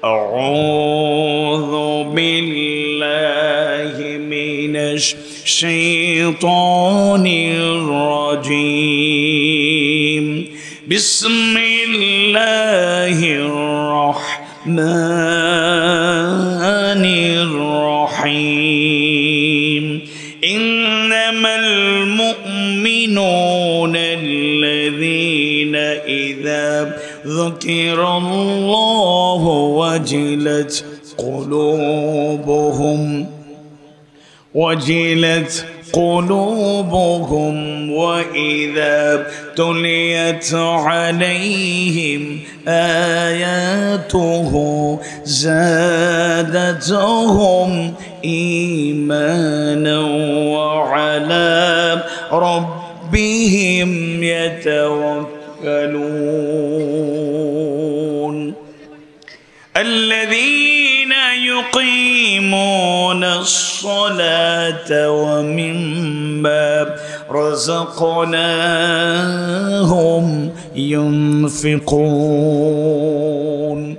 أعوذ بالله من الشيطان الرجيم بسم الله الرحمن الرحيم إنما المؤمنون الذين إذا ذكر الله وجلت قلوبهم وإذا تليت عليهم آياته زادتهم إيمانا وعلى ربهم يتوكلون الذين يقيمون الصلاة ومما رزقناهم ينفقون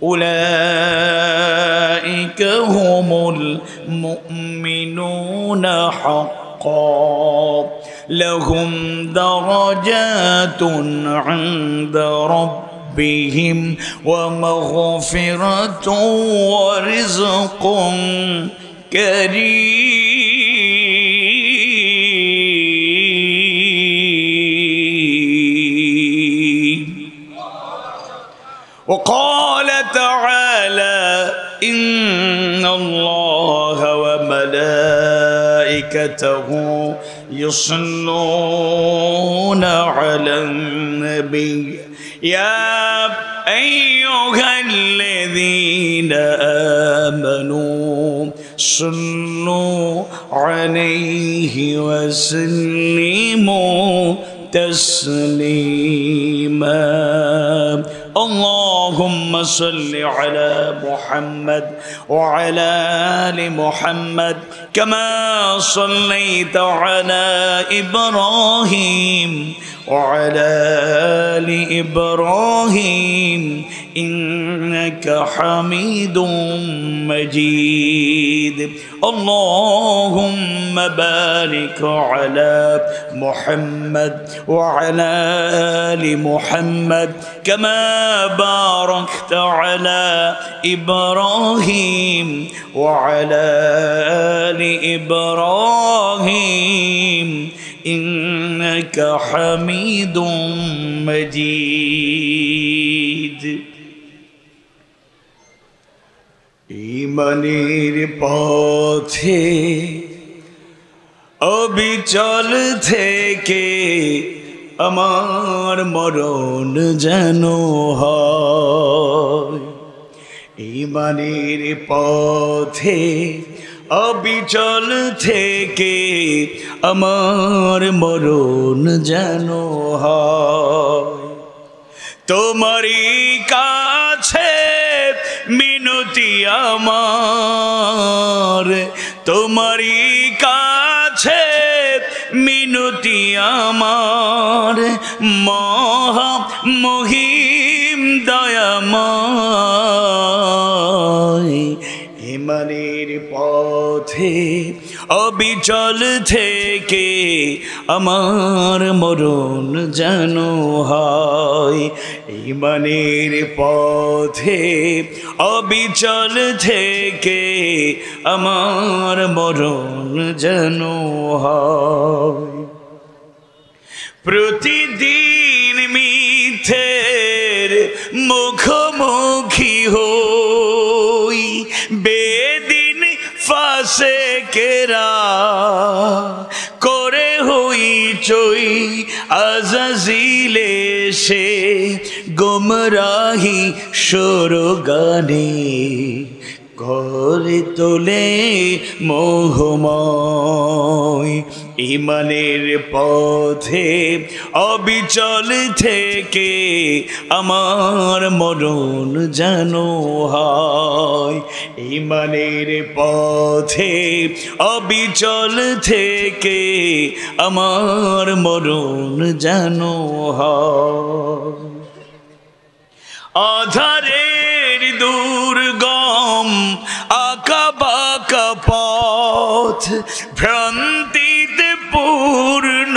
أولئك هم المؤمنون حقا لهم درجات عند ربهم ومغفرة ورزق كريم وقال تعالى إن الله وملائكته يصلون على النبي يا أيها الذين آمنوا صلوا عليه وسلموا تسليما اللهم صل على محمد وعلى آل محمد كما صليت على إبراهيم وعلى آل إبراهيم إنك حميد مجيد اللهم بارك على محمد وعلى آل محمد كما باركت على إبراهيم وعلى آل إبراهيم إنك حميد مجيد ঈমানের পথে অবিচল থেকে আমার মরণ যেন হয় ঈমানের পথে অবিচল থেকে আমার মরণ যেন হয় তোমারই কাছে মিনতি আমার তোমারই কাছে মিনতি আমার মহা মহিম দয়াময় ঈমানের পথে অবিচল থেকে আমার মরণ যেন হয় ঈমানের পথে অবিচল থেকে আমার মরণ যেন হয় প্রতিদিন মিথ্যের মুখোমুখি হই বেদিন ফাসেকেরা করে হই চই আজাজিলে সে গুমরাহি সুরগানে করে তোলে মোহময় ঈমানের পথে অবিচল থেকে আমার মরণ যেন হয় ঈমানের পথে অবিচল থেকে আমার মরণ যেন হয় আধারের দূর ভ্রান্তিতে পূর্ণ,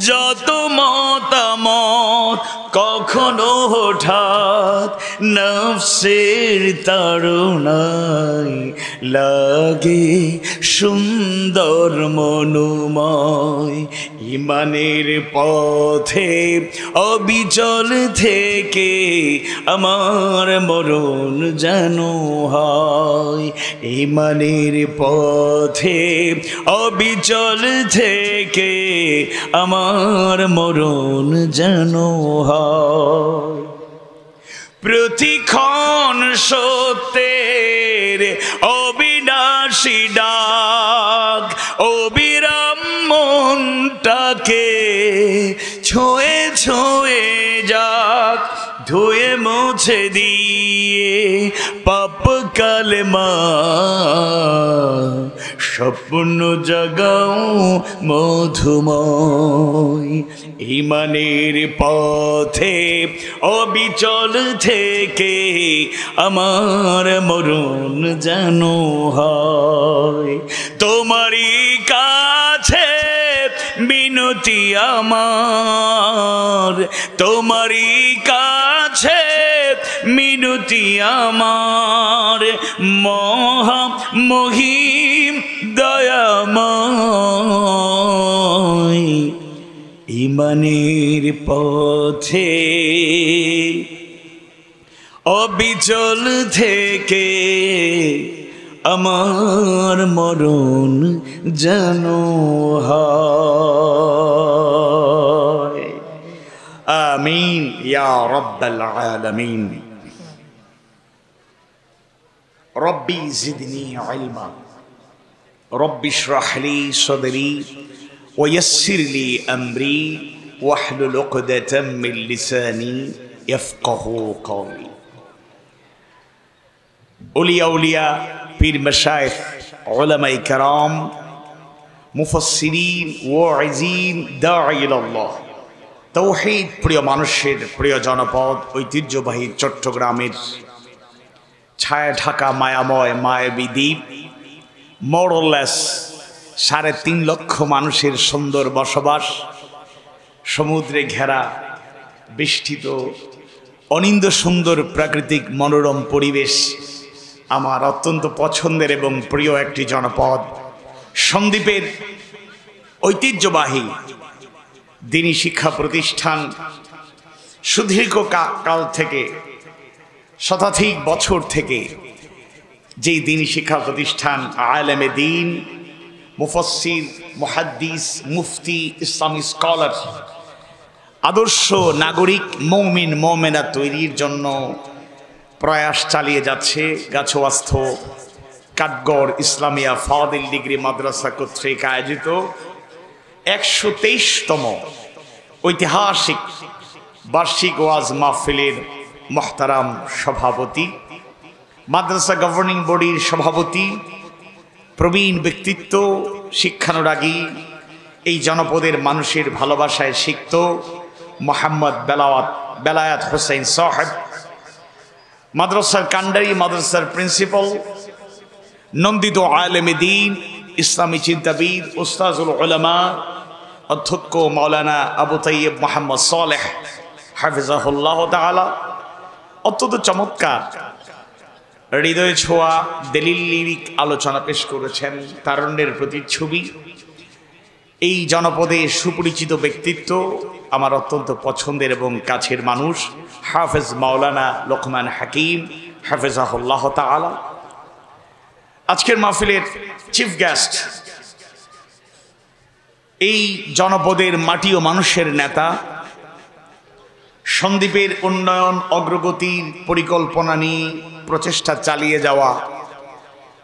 যত মতামত কখনো হঠাৎ নফসের তাড়নায় লাগে সুন্দর মনোময়। ইমানের পথে অবিচল থেকে আমার মরণ যেন হয়। ইমানের পথে অবিচল থেকে আমার মরণ যেন হয়। প্রতিক্ষণ সত্যের অবিনাশী ডাক অবিরাম মনটাকে ছুঁয়ে ছুঁয়ে যাক, ধুয়ে মুছে দিয়ে পাপ কালেমা, স্বপ্ন জাগাও মধুময়। ইমানের পথে অবিচল থেকে আমার মরণ যেন হয়। তোমারই কাছে মিনতি আমার, তোমারই কাছে মিনতি আমার, মহা মহিম দয়াময়। ইমানের পথে অবিচল থেকে আমার মরণ যেন হয়। আমিন ইয়া রাব্বাল আলামিন। রব্বি জিদনি ইলমা, রব্বি ইশরাহ লি সাদরি ওয়া ইয়াসসির লি আমরি ওয়াহলুল উকদাতাম মিন লিসানি ইয়াফকাহু কওলি। ওলিয়া উলিয়া, পীর মাশায়েখ, উলামায়ে কেরাম, মুফাসসিরিন, ওয়াইজিন, দাঈ ইলাল্লাহ, তাওহীদ প্রিয় মানুষের প্রিয় জনপদ ঐতিহ্যবাহী চট্টগ্রামের ছায়া ঢাকা মায়াময় মায়াবী দ্বীপ, মোরলেস ৩.৫ লক্ষ মানুষের সুন্দর বসবাস, সমুদ্রে ঘেরা বেষ্টিত অনিন্দ সুন্দর প্রাকৃতিক মনোরম পরিবেশ আমার অত্যন্ত পছন্দের এবং প্রিয় একটি জনপদ। সন্দ্বীপের ঐতিহ্যবাহী দ্বীনি শিক্ষা প্রতিষ্ঠান সুদীর্ঘ কাল থেকে, শতাধিক বছর থেকে যেই দ্বীনি শিক্ষা প্রতিষ্ঠান আলেমে দ্বীন, মুফাসসির, মুহাদ্দিস, মুফতি, ইসলামী স্কলার, আদর্শ নাগরিক মুমিন মুমিনা তৈরির জন্য প্রয়াস চালিয়ে যাচ্ছে গাছোয়াস্থ কাঠগড় ইসলামিয়া ফাদিল ডিগ্রি মাদ্রাসা কর্তৃক আয়োজিত ১২৩তম ঐতিহাসিক বার্ষিক ওয়াজ মাহফিলের মোহতারাম সভাপতি, মাদ্রাসা গভর্নিং বডির সভাপতি, প্রবীণ ব্যক্তিত্ব, শিক্ষানুরাগী, এই জনপদের মানুষের ভালোবাসায় সিক্ত মোহাম্মদ বেলায়াত হোসেন সাহেব, মাদ্রাসার কান্ডারি, মাদ্রাসার প্রিন্সিপাল, নন্দিত আলেমে দ্বীন, ইসলামী চিন্তাবিদ, উস্তাজুল উলামা, অধ্যক্ষ মাওলানা আবু তাইয়্যিব মোহাম্মদ সালেহ হাফিজাহুল্লাহ তাআলা, অত্যন্ত চমৎকার হৃদয় ছোঁয়া দলিল লিরিক আলোচনা পেশ করেছেন। তারুণ্যের প্রতিচ্ছবি, এই জনপদে সুপরিচিত ব্যক্তিত্ব, আমার অত্যন্ত পছন্দের এবং কাছের মানুষ হাফেজ মাওলানা লোকমান হাকিম হাফিজাহুল্লাহ তাআলা। আজকের মাহফিলের চিফ গেস্ট এই জনপদের মাটি ও মানুষের নেতা, সন্দ্বীপের উন্নয়ন অগ্রগতির পরিকল্পনা নিয়ে প্রচেষ্টা চালিয়ে যাওয়া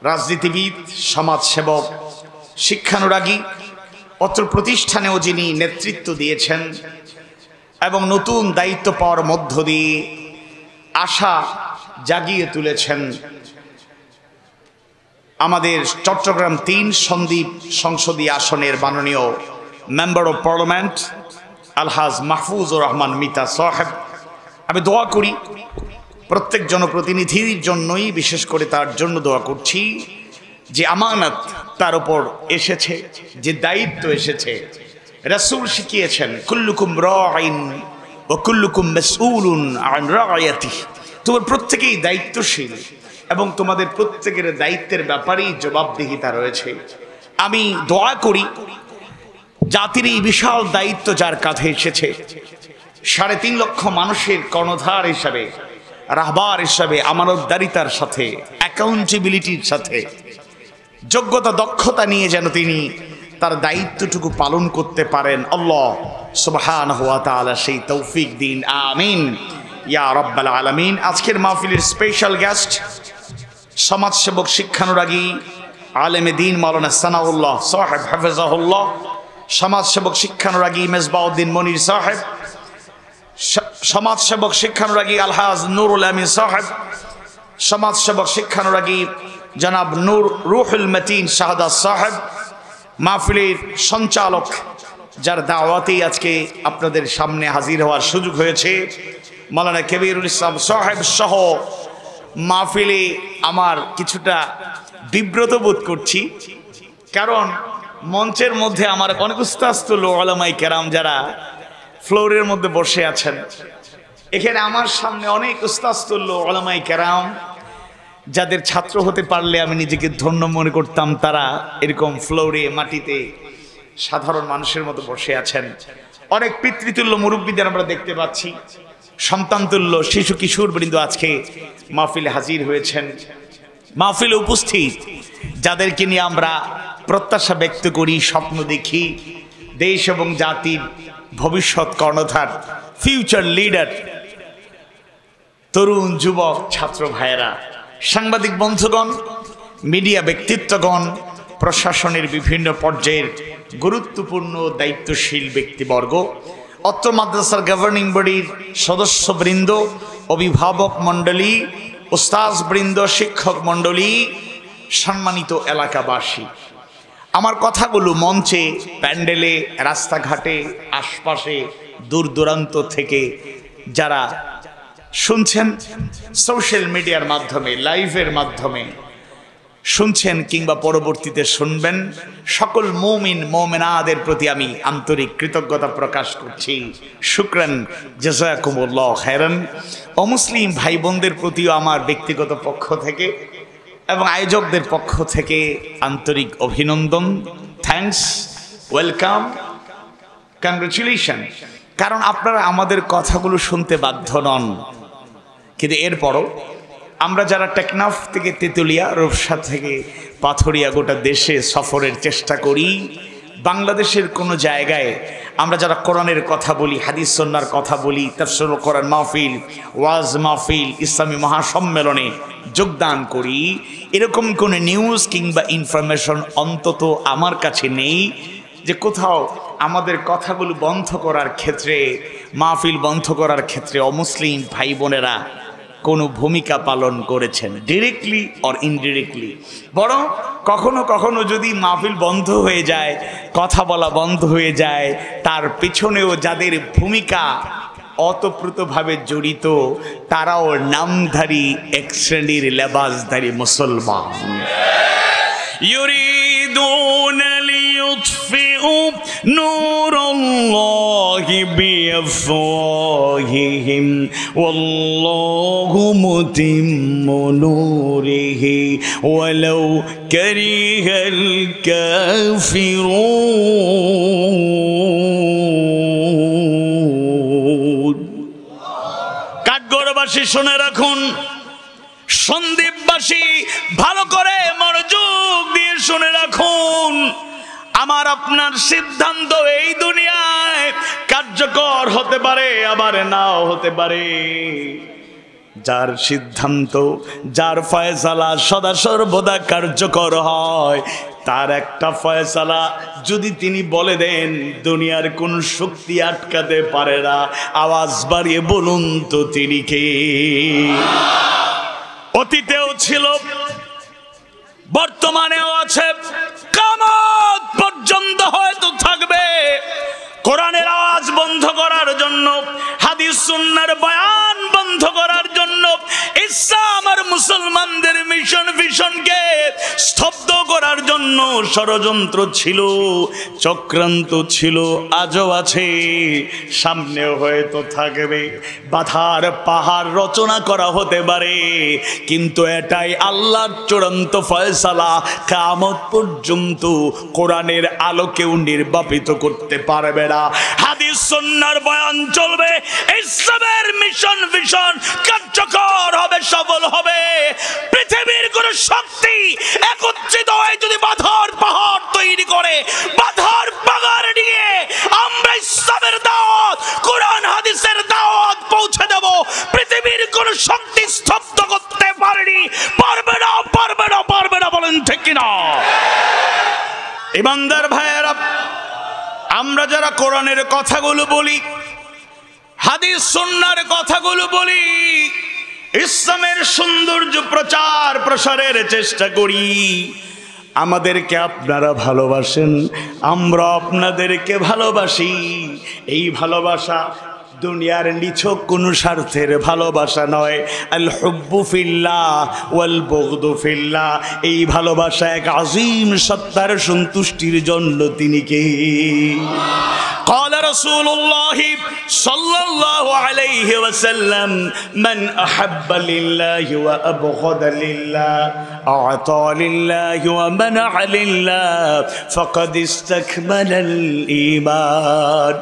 রাজনীতিবিদ, সমাজসেবক, শিক্ষানুরাগী, অত্র প্রতিষ্ঠানেও যিনি নেতৃত্ব দিয়েছেন এবং নতুন দায়িত্ব পাওয়ার মধ্য দিয়ে আশা জাগিয়ে তুলেছেন আমাদের চট্টগ্রাম ৩ সন্দ্বীপ সংসদীয় আসনের মাননীয় মেম্বার অফ পার্লামেন্ট আলহাজ মাহফুজুর রহমান মিতা সাহেব। আমি দোয়া করি প্রত্যেক জনপ্রতিনিধির জন্যই, বিশেষ করে তার জন্য দোয়া করছি যে আমানত তার উপর এসেছে, যে দায়িত্ব এসেছে, রাসূল শিখিয়েছেন কুল্লুকুম রাঈন ওয়া কুল্লুকুম মাসউলুন আন রাইয়াতিহি, তোমার প্রত্যেকেই দায়িত্বশীল এবং তোমাদের প্রত্যেকের দায়িত্বের ব্যাপারেই জবাবদিহিতা রয়েছে। আমি দোয়া করি জাতির এই বিশাল দায়িত্ব যার কাঁধে এসেছে, ৩.৫ লক্ষ মানুষের কর্ণধার হিসাবে, রাহবার হিসাবে, আমানতদারিতার সাথে, অ্যাকাউন্টেবিলিটির সাথে, যোগ্যতা দক্ষতা নিয়ে যেন তিনি তার দায়িত্বটুকু পালন করতে পারেন। আল্লাহ সুবহানাহু ওয়া তাআলা সেই তৌফিক দিন, আমিন ইয়া রাব্বাল আলামিন। আজকের মাহফিলের স্পেশাল গেস্ট সমাজসেবক, শিক্ষানুরাগী, আলেমে দ্বীন মাওলানা সানাউল্লাহ সাহেব হাফেজাহুল্লাহ, সমাজসেবক শিক্ষানুরাগী মেজবাউদ্দিন মনির সাহেব, সমাজসেবক শিক্ষানুরাগী আলহাজ নুরুল আমিন সাহেব, সমাজসেবক শিক্ষানুরাগী জনাব রুহুল মতিন শাহাদাত সাহেব, মাহফিলের সঞ্চালক যার দাওয়াতেই আজকে আপনাদের সামনে হাজির হওয়ার সুযোগ হয়েছে মাওলানা কবিরুল ইসলাম সাহেব সহ, মাহফিলে আমার কিছুটা বিব্রত বোধ করছি, কারণ মঞ্চের মধ্যে আমার অনেক উস্তাদুল উলামায়ে কেরাম যারা ফ্লোরের মধ্যে বসে আছেন, এখানে আমার সামনে অনেক উস্তাদুল উলামায়ে কেরাম যাদের ছাত্র হতে পারলে আমি নিজেকে ধন্য মনে করতাম, তারা এরকম ফ্লোরে মাটিতে সাধারণ মানুষের মতো বসে আছেন। অনেক পিতৃতুল্য মুরব্বীদের আমরা দেখতে পাচ্ছি, সন্তানতুল্য শিশু কিশোর বৃন্দ আজকে মাহফিলে হাজির হয়েছেন। মাহফিলে উপস্থিত যাদেরকে নিয়ে আমরা প্রত্যাশা ব্যক্ত করি, স্বপ্ন দেখি, দেশ এবং জাতির ভবিষ্যৎ কর্ণধার, ফিউচার লিডার, তরুণ যুবক ছাত্র ভাইয়েরা, সাংবাদিক বন্ধুগণ, মিডিয়া ব্যক্তিত্বগণ, প্রশাসনের বিভিন্ন পর্যায়ের গুরুত্বপূর্ণ দায়িত্বশীল ব্যক্তিবর্গ, অত্র মাদ্রাসার গভর্নিং বডির সদস্যবৃন্দ, অভিভাবক মণ্ডলী, উস্তাদবৃন্দ, শিক্ষক মণ্ডলী, সম্মানিত এলাকাবাসী, আমার কথাগুলো মঞ্চে, প্যান্ডেলে, রাস্তাঘাটে, আশপাশে, দূর দূরান্ত থেকে যারা শুনছেন, সোশ্যাল মিডিয়ার মাধ্যমে, লাইভের মাধ্যমে শুনছেন কিংবা পরবর্তীতে শুনবেন, সকল মুমিন মুমিনাদের প্রতি আমি আন্তরিক কৃতজ্ঞতা প্রকাশ করছি। শুকরান, জাযাকুমুল্লাহ খায়রান। অমুসলিম ভাই বোনদের প্রতিও আমার ব্যক্তিগত পক্ষ থেকে এবং আয়োজকদের পক্ষ থেকে আন্তরিক অভিনন্দন, থ্যাঙ্কস, ওয়েলকাম, কংগ্রেচুলেশন। কারণ আপনারা আমাদের কথাগুলো শুনতে বাধ্য নন, কিন্তু এরপরও আমরা যারা টেকনাফ থেকে তেতুলিয়া, রূপসা থেকে পাথরিয়া গোটা দেশে সফরের চেষ্টা করি, বাংলাদেশের কোনো জায়গায় আমরা যারা কোরআনের কথা বলি, হাদিস সুন্নাহর কথা বলি, তাফসীরুল কোরআন মাহফিল, ওয়াজ মাহফিল, ইসলামী মহাসম্মেলনে যোগদান করি, এরকম কোনো নিউজ কিংবা ইনফরমেশন অন্তত আমার কাছে নেই যে কোথাও আমাদের কথাগুলো বন্ধ করার ক্ষেত্রে, মাহফিল বন্ধ করার ক্ষেত্রে অমুসলিম ভাই বোনেরা কোনো ভূমিকা পালন করেছেন, ডিরেক্টলি অর ইনডিরেক্টলি। বরং কখনো কখনো যদি মাহফিল বন্ধ হয়ে যায়, কথা বলা বন্ধ হয়ে যায়, তার পেছনেও যাদের ভূমিকা অতপ্রুতভাবে জড়িত, তারাও নামধারী এক শ্রেণীর লেবাসধারী মুসলমান। ইউরিদুনা লিইউতফিউ নূরাল্লাহি বিআফওয়াহিহিম ওয়াল্লাহু মুতিম্মু নূরিহি ওয়ালাউ কারিহাল কাফিরুন। কাঠগড়বাসী শুনে রাখুন, সন্দ্বীপবাসী ভালো করে মনোযোগ দিয়ে শুনে রাখুন, আমার আপনার সিদ্ধান্ত এই দুনিয়ায় কার্যকর হতে পারে, আবার নাও হতে পারে। যার সিদ্ধান্ত, যার ফয়সালা সদা সর্বদা কার্যকর হয়, তার একটা ফয়সালা যদি তিনি বলে দেন, দুনিয়ার কোন শক্তি আটকাতে পারে না। আওয়াজ বাড়িয়ে বলুন তো তিনি কে? অতীতেও ছিল, বর্তমানেও আছে, কিয়ামত পর্যন্ত হয়তো থাকবে। কোরআনের আওয়াজ বন্ধ করার জন্য, হাদিস সুন্নাহর বয়ান বন্ধ করার জন্য, ইসলাম আর মুসলমানদের মিশন ভিশনকে স্তব্ধ করার জন্য ষড়যন্ত্র ছিল, চক্রান্ত ছিল, আজও আছে, সামনেও হয়তো থাকবে। বাধার পাহাড় রচনা করা হতে পারে, কিন্তু এটাই আল্লাহর চূড়ান্ত ফয়সালা। কিয়ামত পর্যন্ত কোরআনের আলোকেও নির্বাপিত করতে পারবে না। হাদিস সুন্নাহর বয়ান চলবে, ইসলামের মিশন ভিশন কার্যকর হবে, সফল হবে। পৃথিবীর কোন শক্তি একত্রিত হয়ে যদি বাধার পাহাড় তৈরি করে, বাধার পাহাড় নিয়ে আমরা ইসলামের দাওয়াত, কোরআন হাদিসের দাওয়াত পৌঁছে দেব, পৃথিবীর কোন শক্তি স্তব্ধ করতে পারেনি, পারবে না, পারবে না, পারবে না। বলেন ঠিক কিনা? ইমানদার ভাইয়েরা, আমরা যারা কোরআনের কথাগুলো বলি, হাদিস সুন্নাহর কথাগুলো বলি, ইসলামের সৌন্দর্য প্রচার প্রসারের চেষ্টা করি, আমাদেরকে আপনারা ভালোবাসেন, আমরা আপনাদেরকে ভালোবাসি। এই ভালোবাসা দুনিয়ার নিছক কোনো স্বার্থের ভালোবাসা নয়। আল হুব্বু ফিল্লাহ ওয়াল বুগদু ফিল্লাহ, এই ভালোবাসা এক আযীম সত্তার সন্তুষ্টির জন্য। তিনি কে? قال رسول الله صلى الله عليه وسلم من أحب لله وأبغض لله أعطى لله ومنع لله فقد استكمل الإيمان।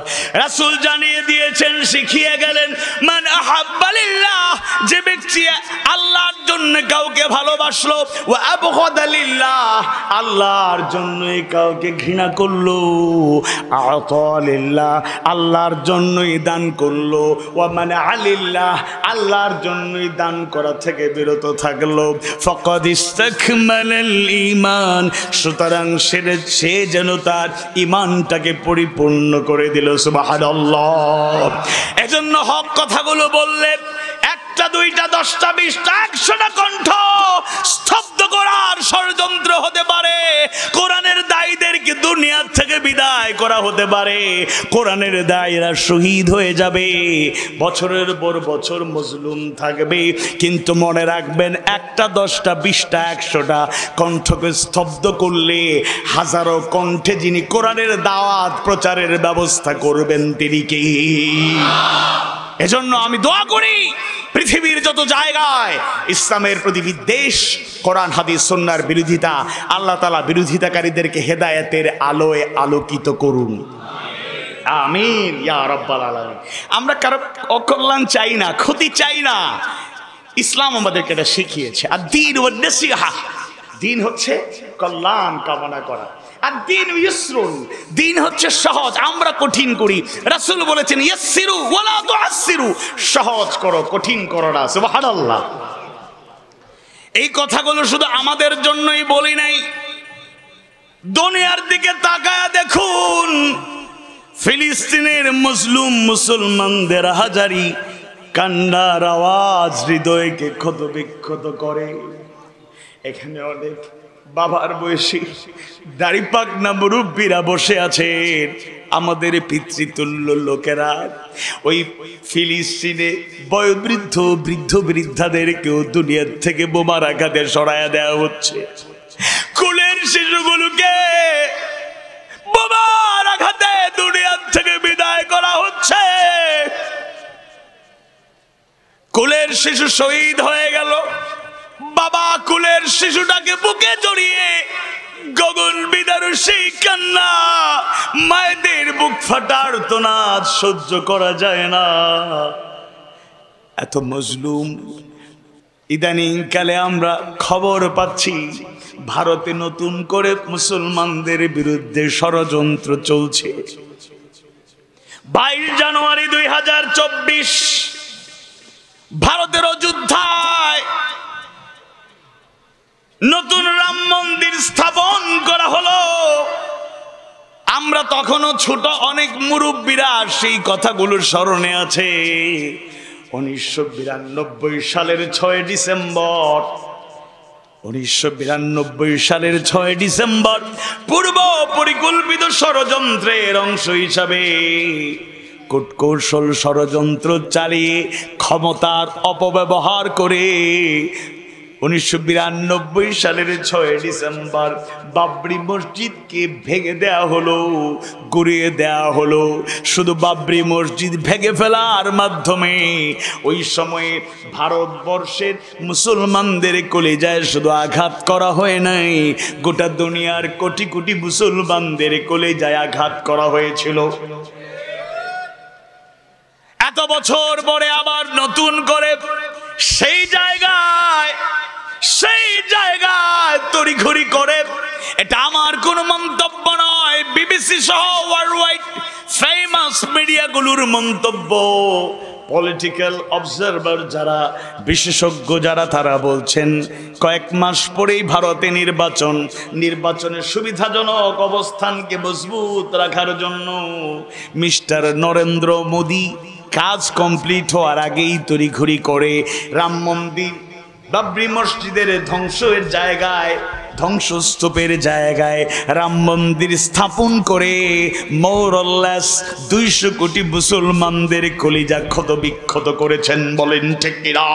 রাসূল জানিয়ে দিয়েছেন, শিখিয়ে গেলেন, মান আহাব্বা লিল্লাহ, যে ব্যক্তি আল্লাহর জন্য কাউকে ভালোবাসলো, ওয়া আবগাদা লিল্লাহ, আল্লাহর জন্য কাউকে ঘৃণা করলো, আতা লিল্লাহ, আল্লাহর জন্যই দান করলো, ওয়া মানা লিল্লাহ, আল্লাহর জন্যই দান করা থেকে বিরত থাকলো, ফাকাদ ইস্তাকমালাল ঈমান, সুতরাং সে যেন তার ঈমানটাকে পরিপূর্ণ করে দিল। সুবহানাল্লাহ। এজন্য হক কথাগুলো বললে একটা, দুইটা, 10টা, 20টা, 100টা কণ্ঠ স্তব্ধ করার ষড়যন্ত্র হতে পারে। কোরআনের দায়ীদেরকে দুনিয়ার থেকে বিদায় করা হতে পারে, কোরআনের দায়ীরা শহীদ হয়ে যাবে, বছরের পর বছর মজলুম থাকবে। কিন্তু মনে রাখবেন, একটা, 10টা, 20টা, 100টা কণ্ঠকে স্তব্ধ করলে হাজারো কণ্ঠে যিনি কোরআনের দাওয়াত প্রচারের ব্যবস্থা করবেন তিনি কে? এজন্য আমি দোয়া করি, পৃথিবীর যত জায়গায় ইসলামের প্রতি বিদ্বেষ, কোরআন হাদিস সুন্নাহর বিরোধিতা, আল্লাহ তাআলা বিরোধিতাকারীদেরকে হেদায়েতের আলোয় আলোকিত করুন। আমিন ইয়া রাব্বাল আলামিন। আমরা কারো অকল্যাণ চাই না, ক্ষতি চাই না। ইসলাম আমাদেরকে এটা শিখিয়েছে। আর দ্বীন ওয়ান নাসিহা, দ্বীন হচ্ছে কল্যাণ কামনা করা। আর দ্বীন ইউসরুন, দ্বীন হচ্ছে সহজ, আমরা কঠিন করি। রাসূল বলেছেন, ইয়াসসিরু ওয়ালা তুআসসিরু, সহজ করো, কঠিন করো না। সুবহানাল্লাহ। এই কথাগুলো শুধু আমাদের জন্যই বলি নাই, দুনিয়ার দিকে তাকায়া দেখুন, ফিলিস্তিনের মুসলিম মুসলমানদের হাজারি কান্নার আওয়াজ হৃদয়কে ক্ষত বিক্ষত করে। এখানে অনেক বাবার বয়সী দাড়িপাকনা মুরব্বীরা বসে আছেন, আমাদের পিতৃতুল্য লোকেরা। ওই ফিলিস্তিনে বয়োবৃদ্ধ বৃদ্ধ বৃদ্ধাদেরকেও দুনিয়ার থেকে বোমার আঘাতে সরায়া দেওয়া হচ্ছে। কোলের শিশুগুলোকে বোমার আঘাতে দুনিয়ার থেকে বিদায় করা হচ্ছে। কোলের শিশু শহীদ হয়ে গেল, বাবা কুলের শিশুটাকে বুকে জড়িয়ে গগন বিদারু সেই কান্না, মায়েদের বুক ফাটার আর্তনাদ সহ্য করা যায় না। এত মজলুম। ইদানিং কালে আমরা খবর পাচ্ছি, ভারতে নতুন করে মুসলমানদের বিরুদ্ধে ষড়যন্ত্র চলছে। 22 জানুয়ারি 2024 ভারতের অযোধ্যায় নতুন রাম মন্দির স্থাপন করা হলো। আমরা তখনও ছোট, অনেক মুরব্বীরা সেই কথাগুলো স্মরণে আছে। 1992 সালের 6 ডিসেম্বর, 1992 সালের 6 ডিসেম্বর পূর্ব পরিকল্পিত ষড়যন্ত্রের অংশ হিসাবে কূটকৌশল ষড়যন্ত্র চালিয়ে ক্ষমতার অপব্যবহার করে 1992 সালের 6 ডিসেম্বর বাবরি মসজিদকে ভেঙে দেয়া হলো, গুড়িয়ে দেয়া হলো। শুধু বাবরি মসজিদ ভেঙে ফেলার মাধ্যমে ওই সময়ে ভারতবর্ষের মুসলমানদের কলিজায় শুধু আঘাত করা হয় নাই, গোটা দুনিয়ার কোটি কোটি মুসলমানদের কলিজায় আঘাত করা হয়েছিল। এত বছর পরে আবার নতুন করে সেই জায়গায় তড়িঘড়ি করে, এটা আমার কোনো মন্তব্য নয়, বিবিসি সহ ওয়ার্ল্ড ওয়াইড ফেমাস মিডিয়াগুলোর মন্তব্য। পলিটিক্যাল অবজারভার যারা, বিশেষজ্ঞ যারা, তারা বলছেন কয়েক মাস পরেই ভারতে নির্বাচনের সুবিধাজনক অবস্থানকে মজবুত রাখার জন্য মিস্টার নরেন্দ্র মোদী কাজ কমপ্লিট হওয়ার আগেই তড়িঘড়ি করে রাম মন্দির, বাবরি মসজিদের ধ্বংসস্তূপের জায়গায় রাম মন্দির স্থাপন করে মোরলেস 200 কোটি মুসলমানদের কলিজা ক্ষত বিক্ষত করেছেন। বলেন ঠিক কিনা?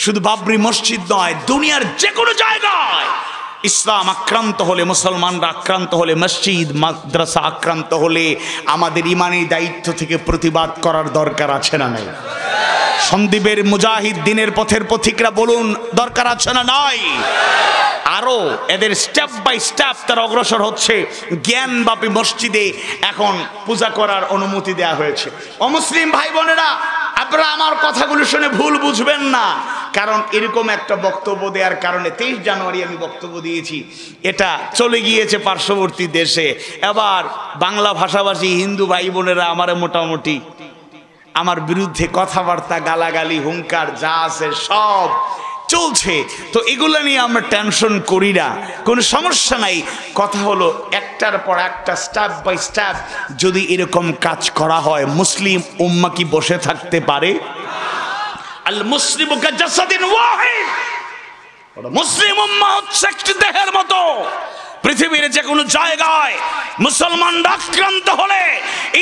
শুধু বাবরি মসজিদ নয়, দুনিয়ার যে কোনো জায়গায় ইসলাম আক্রান্ত হলে, মুসলমানরা আক্রান্ত হলে, মসজিদ মাদ্রাসা আক্রান্ত হলে আমাদের ইমানি দায়িত্ব থেকে প্রতিবাদ করার দরকার আছে না নাই? সন্দীপের মুজাহিদ, দিনের পথের পথিকরা বলুন, দরকার আছে না নাই? আরো এদের স্টেপ বাই স্টেপ তারা অগ্রসর হচ্ছে। জ্ঞানব্যাপী মসজিদে এখন পূজা করার অনুমতি দেওয়া হয়েছে। অমুসলিম ভাই বোনেরা, আপনারা আমার কথাগুলো শুনে ভুল বুঝবেন না, কারণ এরকম একটা বক্তব্য দেওয়ার কারণে 23 জানুয়ারি আমি বক্তব্য দিয়েছি, এটা চলে গিয়েছে পার্শ্ববর্তী দেশে। এবার বাংলা ভাষাভাষী হিন্দু ভাই বোনেরা মোটামুটি আমার বিরুদ্ধে কথাবার্তা, গালাগালি, হুঙ্কার যা আছে সব চলছে। তো এগুলো নিয়ে আমরা টেনশন করি না, কোনো সমস্যা নাই। কথা হলো একটার পর একটা স্টেপ বাই স্টেপ যদি এরকম কাজ করা হয়, মুসলিম উম্মাহ কি বসে থাকতে পারে? আল মুসলিমু কাজাসাদিন ওয়াহিদ, মুসলিম উম্মাহ হচ্ছে একটি দেহের মতো। পৃথিবীর যে কোনো জায়গায় মুসলমানরা আক্রান্ত হলে,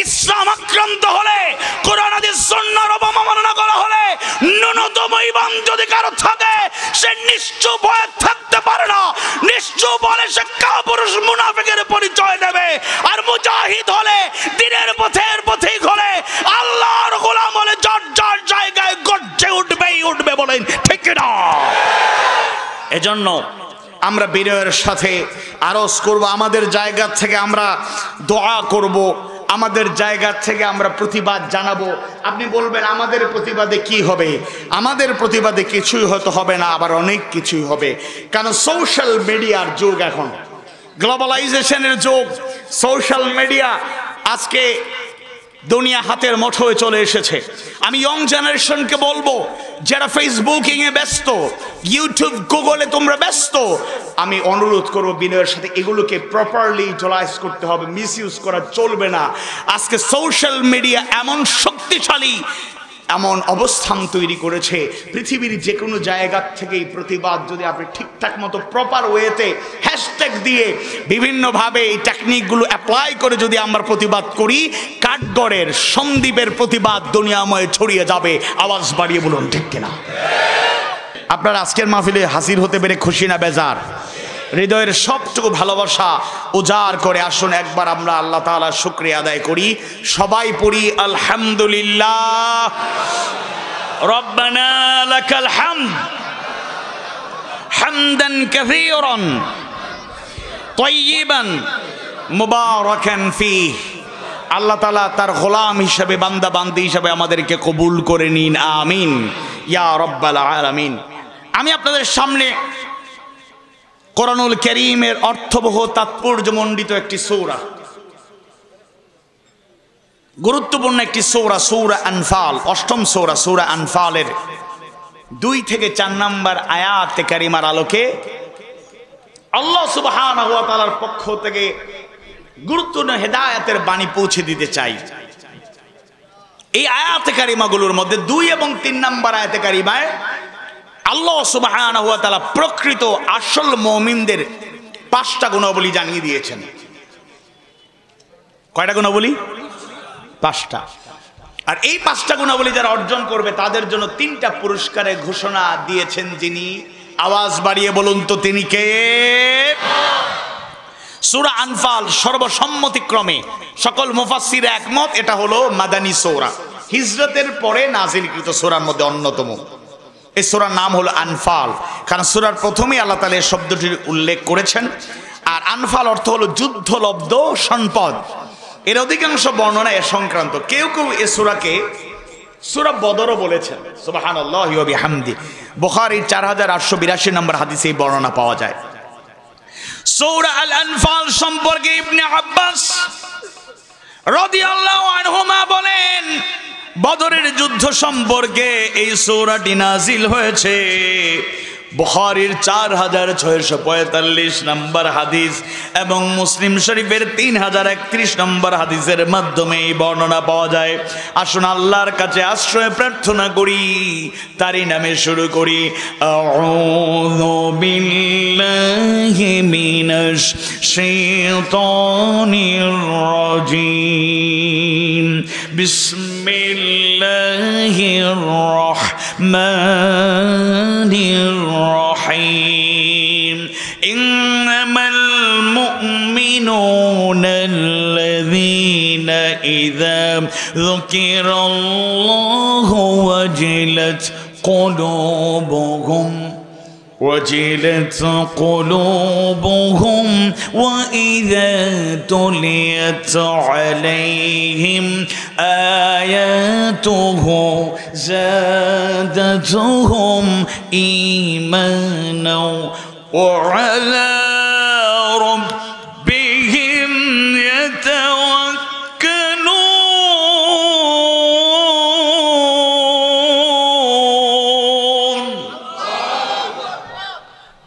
ইসলাম আক্রান্ত হলে, কোরআন হাদিস সুন্নাহর অবমাননা করা হলে, ন্যূনতম ঈমান যদি কারো থাকে, সে নিশ্চয় ভয় থাকতে পারে না। নিশ্চয় বলে সে কাপুরুষ মুনাফিকের পরিচয় দেবে। আর মুজাহিদ হলে, দিনের পথের পথিক হলে, আল্লাহর গোলাম হলে যার যার জায়গায় গর্জে উঠবে। বলেন ঠিক না? এজন্য আমরা বিনয়ের সাথে আরজ করব, আমাদের জায়গা থেকে আমরা দোয়া করব, আমাদের জায়গা থেকে আমরা প্রতিবাদ জানাবো। আপনি বলবেন আমাদের প্রতিবাদে কি হবে? আমাদের প্রতিবাদে কিছুই হয়তো হবে না, আবার অনেক কিছুই হবে। কারণ সোশ্যাল মিডিয়ার যুগ, এখন গ্লোবালাইজেশনের যুগ। সোশ্যাল মিডিয়া আজকে দুনিয়া হাতের মুঠোয় চলে এসেছে। আমি ইয়ং জেনারেশনকে বলবো, যারা ফেসবুকিং এ ব্যস্ত, ইউটিউব, গুগলে তোমরা ব্যস্ত, আমি অনুরোধ করব বিনয়ের সাথে এগুলোকে প্রপারলি ইউটিলাইজ করতে হবে, মিসইউজ করা চলবে না। আজকে সোশ্যাল মিডিয়া এমন শক্তিশালী, এমন অবস্থান তৈরি করেছে, পৃথিবীর যে কোনো জায়গা থেকেই প্রতিবাদ যদি আপনি ঠিকঠাক মতো প্রপার ওয়েতে হ্যাশট্যাগ দিয়ে বিভিন্নভাবে এই টেকনিকগুলো অ্যাপ্লাই করে যদি আমরা প্রতিবাদ করি, কাঠগড়ের, সন্দ্বীপের প্রতিবাদ দুনিয়াময় ছড়িয়ে যাবে। আওয়াজ বাড়িয়ে বলুন ঠিক কিনা? আপনারা আজকের মাহফিলে হাজির হতে পেরে খুশি না বেজার? হৃদয়ের সবটুকু ভালোবাসা উজাড় করে আসুন একবার আমরা আল্লাহ তাআলার শুকরিয়া আদায় করি। সবাই পড়ি আলহামদুলিল্লাহ। রব্বানা লাকাল হামদ হামদান কাসীরান তাইয়িবান মুবারাকান ফীহ। আল্লাহ তাআলা তার গোলাম হিসেবে, বান্দা বান্দি হিসেবে আমাদেরকে কবুল করে নিন, আমিন ইয়া রাব্বাল আলামিন। আমি আপনাদের সামনে কোরআনুল কারীমের অর্থবহ তাৎপর্যমণ্ডিত একটি সূরা, গুরুত্বপূর্ণ একটি সূরা, সূরা আনফাল, অষ্টম সূরা, সূরা আনফালের 2 থেকে 4 নম্বর আয়াতে কারিমার আলোকে আল্লাহ সুবহানাহু ওয়া তাআলার পক্ষ থেকে গুরুত্বপূর্ণ হেদায়েতের বাণী পৌঁছে দিতে চাই। এই আয়াতে কারিমাগুলোর মধ্যে 2 এবং 3 নম্বর আয়াতে কারিমায় আল্লাহ সুবহানাহু ওয়া তাআলা প্রকৃত আসল মুমিনদের 5টা গুণাবলী জানিয়ে দিয়েছেন। কয়টা গুণাবলী? 5টা। আর এই 5টা গুণাবলী যারা অর্জন করবে তাদের জন্য 3টা পুরস্কারের ঘোষণা দিয়েছেন যিনি। আওয়াজ বাড়িয়ে বলুন তো তিনি কে? সূরা আনফাল সর্বসম্মতিক্রমে সকল মুফাসসির একমত, এটা হলো মাদানী সূরা, হিজরতের পরে নাজিলকৃত সূরার মধ্যে অন্যতম। এই সূরার নাম হলো আনফাল, কারণ সূরার প্রথমেই আল্লাহ তাআলা এই শব্দটির উল্লেখ করেছেন। আর আনফাল অর্থ হলো যুদ্ধলব্ধ সম্পদ। এর অধিকাংশ বর্ণনা এ সংক্রান্ত। কেউ কেউ এ সূরাকে সূরা বদরও বলেছেন। সুবহানাল্লাহি ওয়া বিহামদি। বুখারীর 4882 নম্বর হাদিসে এই বর্ণনা পাওয়া যায়। সূরা আল আনফাল সম্পর্কে ইবনে আব্বাস রাদিয়াল্লাহু আনহুমা বলেন, বদরের যুদ্ধ সম্পর্কে এই সূরাটি নাজিল হয়েছে। বুখারীর 4645 নম্বর হাদিস এবং মুসলিম শরীফের 3031 নম্বর হাদিসের মাধ্যমে এই বর্ণনা পাওয়া যায়। আসুন আল্লাহর কাছে আশ্রয় প্রার্থনা করি, তারই নামে শুরু করি। আউযু বিল্লাহি মিনাশ শাইতানির রাজীম। বিসমিল্লাহির রাহমানির الرحيم إنما المؤمنون الذين إذا ذكر الله وجلت قلوبهم وإذا تليت عليهم آياته زادتهم إيمانا وعلى ربهم يتوكلون।